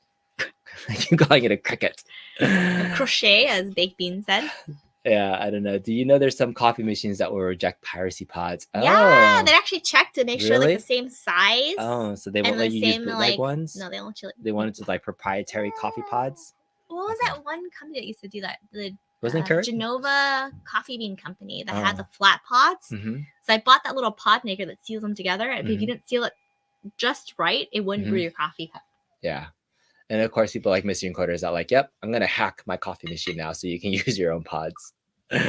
I keep calling it a cricket. A crochet, as Baked Bean said. Yeah, I don't know. Do you know there's some coffee machines that will reject piracy pods? Yeah, they actually check to make sure like the same size. Oh, so they won't let you use bootleg ones? No, they won't. They wanted to like proprietary coffee pods. What was that one company that used to do that? Wasn't it Genova Coffee Bean Company that had the flat pods? So I bought that little pod maker that seals them together. And if you didn't seal it just right, it wouldn't brew your coffee cup. Yeah. And of course, people like Missing Quarters are like, yep, I'm going to hack my coffee machine now so you can use your own pods. All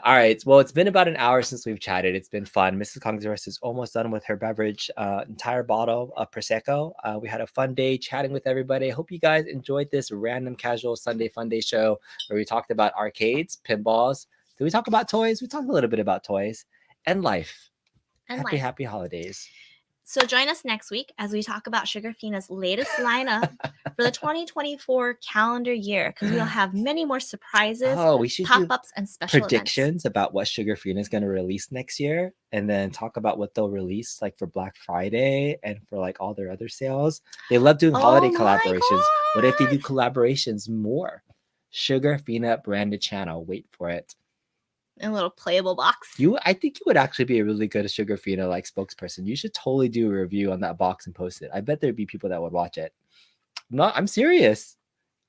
right. Well, it's been about an hour since we've chatted. It's been fun. Mrs. Congress is almost done with her beverage, entire bottle of Prosecco. We had a fun day chatting with everybody. I hope you guys enjoyed this random casual Sunday Funday show where we talked about arcades, pinballs. Did we talk about toys? We talked a little bit about toys and life. And Happy holidays. So join us next week as we talk about Sugarfina's latest lineup for the 2024 calendar year, because we'll have many more surprises, We should do pop-ups, and special predictions about what Sugarfina is going to release next year, and then talk about what they'll release like for Black Friday and for like all their other sales. They love doing holiday collaborations. What if they do collaborations more? Sugarfina branded channel. Wait for it. A little playable box. I think you would actually be a really good Sugarfina like spokesperson. You should totally do a review on that box and post it. I bet there'd be people that would watch it. I'm serious.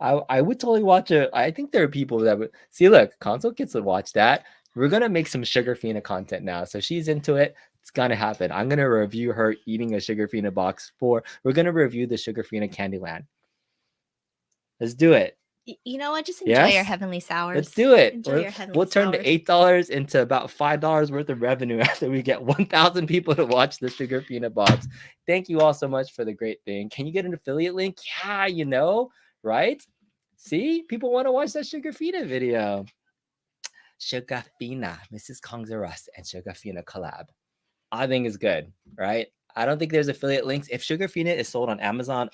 I would totally watch it. I think there are people that would see. Look, console kids would watch that. We're gonna make some Sugarfina content now, so she's into it. It's gonna happen. I'm gonna review her eating a Sugarfina box. We're gonna review the Sugarfina Candyland. Let's do it. You know what? Just enjoy your heavenly sours. Let's do it. We'll turn the $8 into about $5 worth of revenue after we get 1,000 people to watch the Sugarfina box. Thank you all so much for the great thing. Can you get an affiliate link? Yeah, right? See, people want to watch that Sugarfina video. Sugarfina, Mrs. Kongzaras and Sugarfina collab. I think it's good, right? I don't think there's affiliate links. If Sugarfina is sold on Amazon,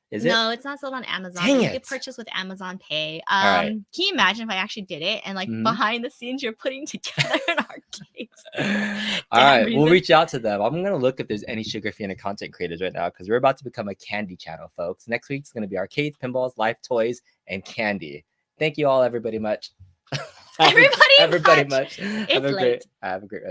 is it? No, it's not sold on Amazon. Dang You it. can purchase with Amazon Pay. right. Can you imagine if I actually did it and like behind the scenes you're putting together an arcade? All right, we'll reach out to them. I'm gonna look if there's any Sugarfina content creators right now because we're about to become a candy channel, folks. Next week's gonna be arcades, pinballs, life toys, and candy. Thank you all, everybody much. Everybody much. It's late. Have a great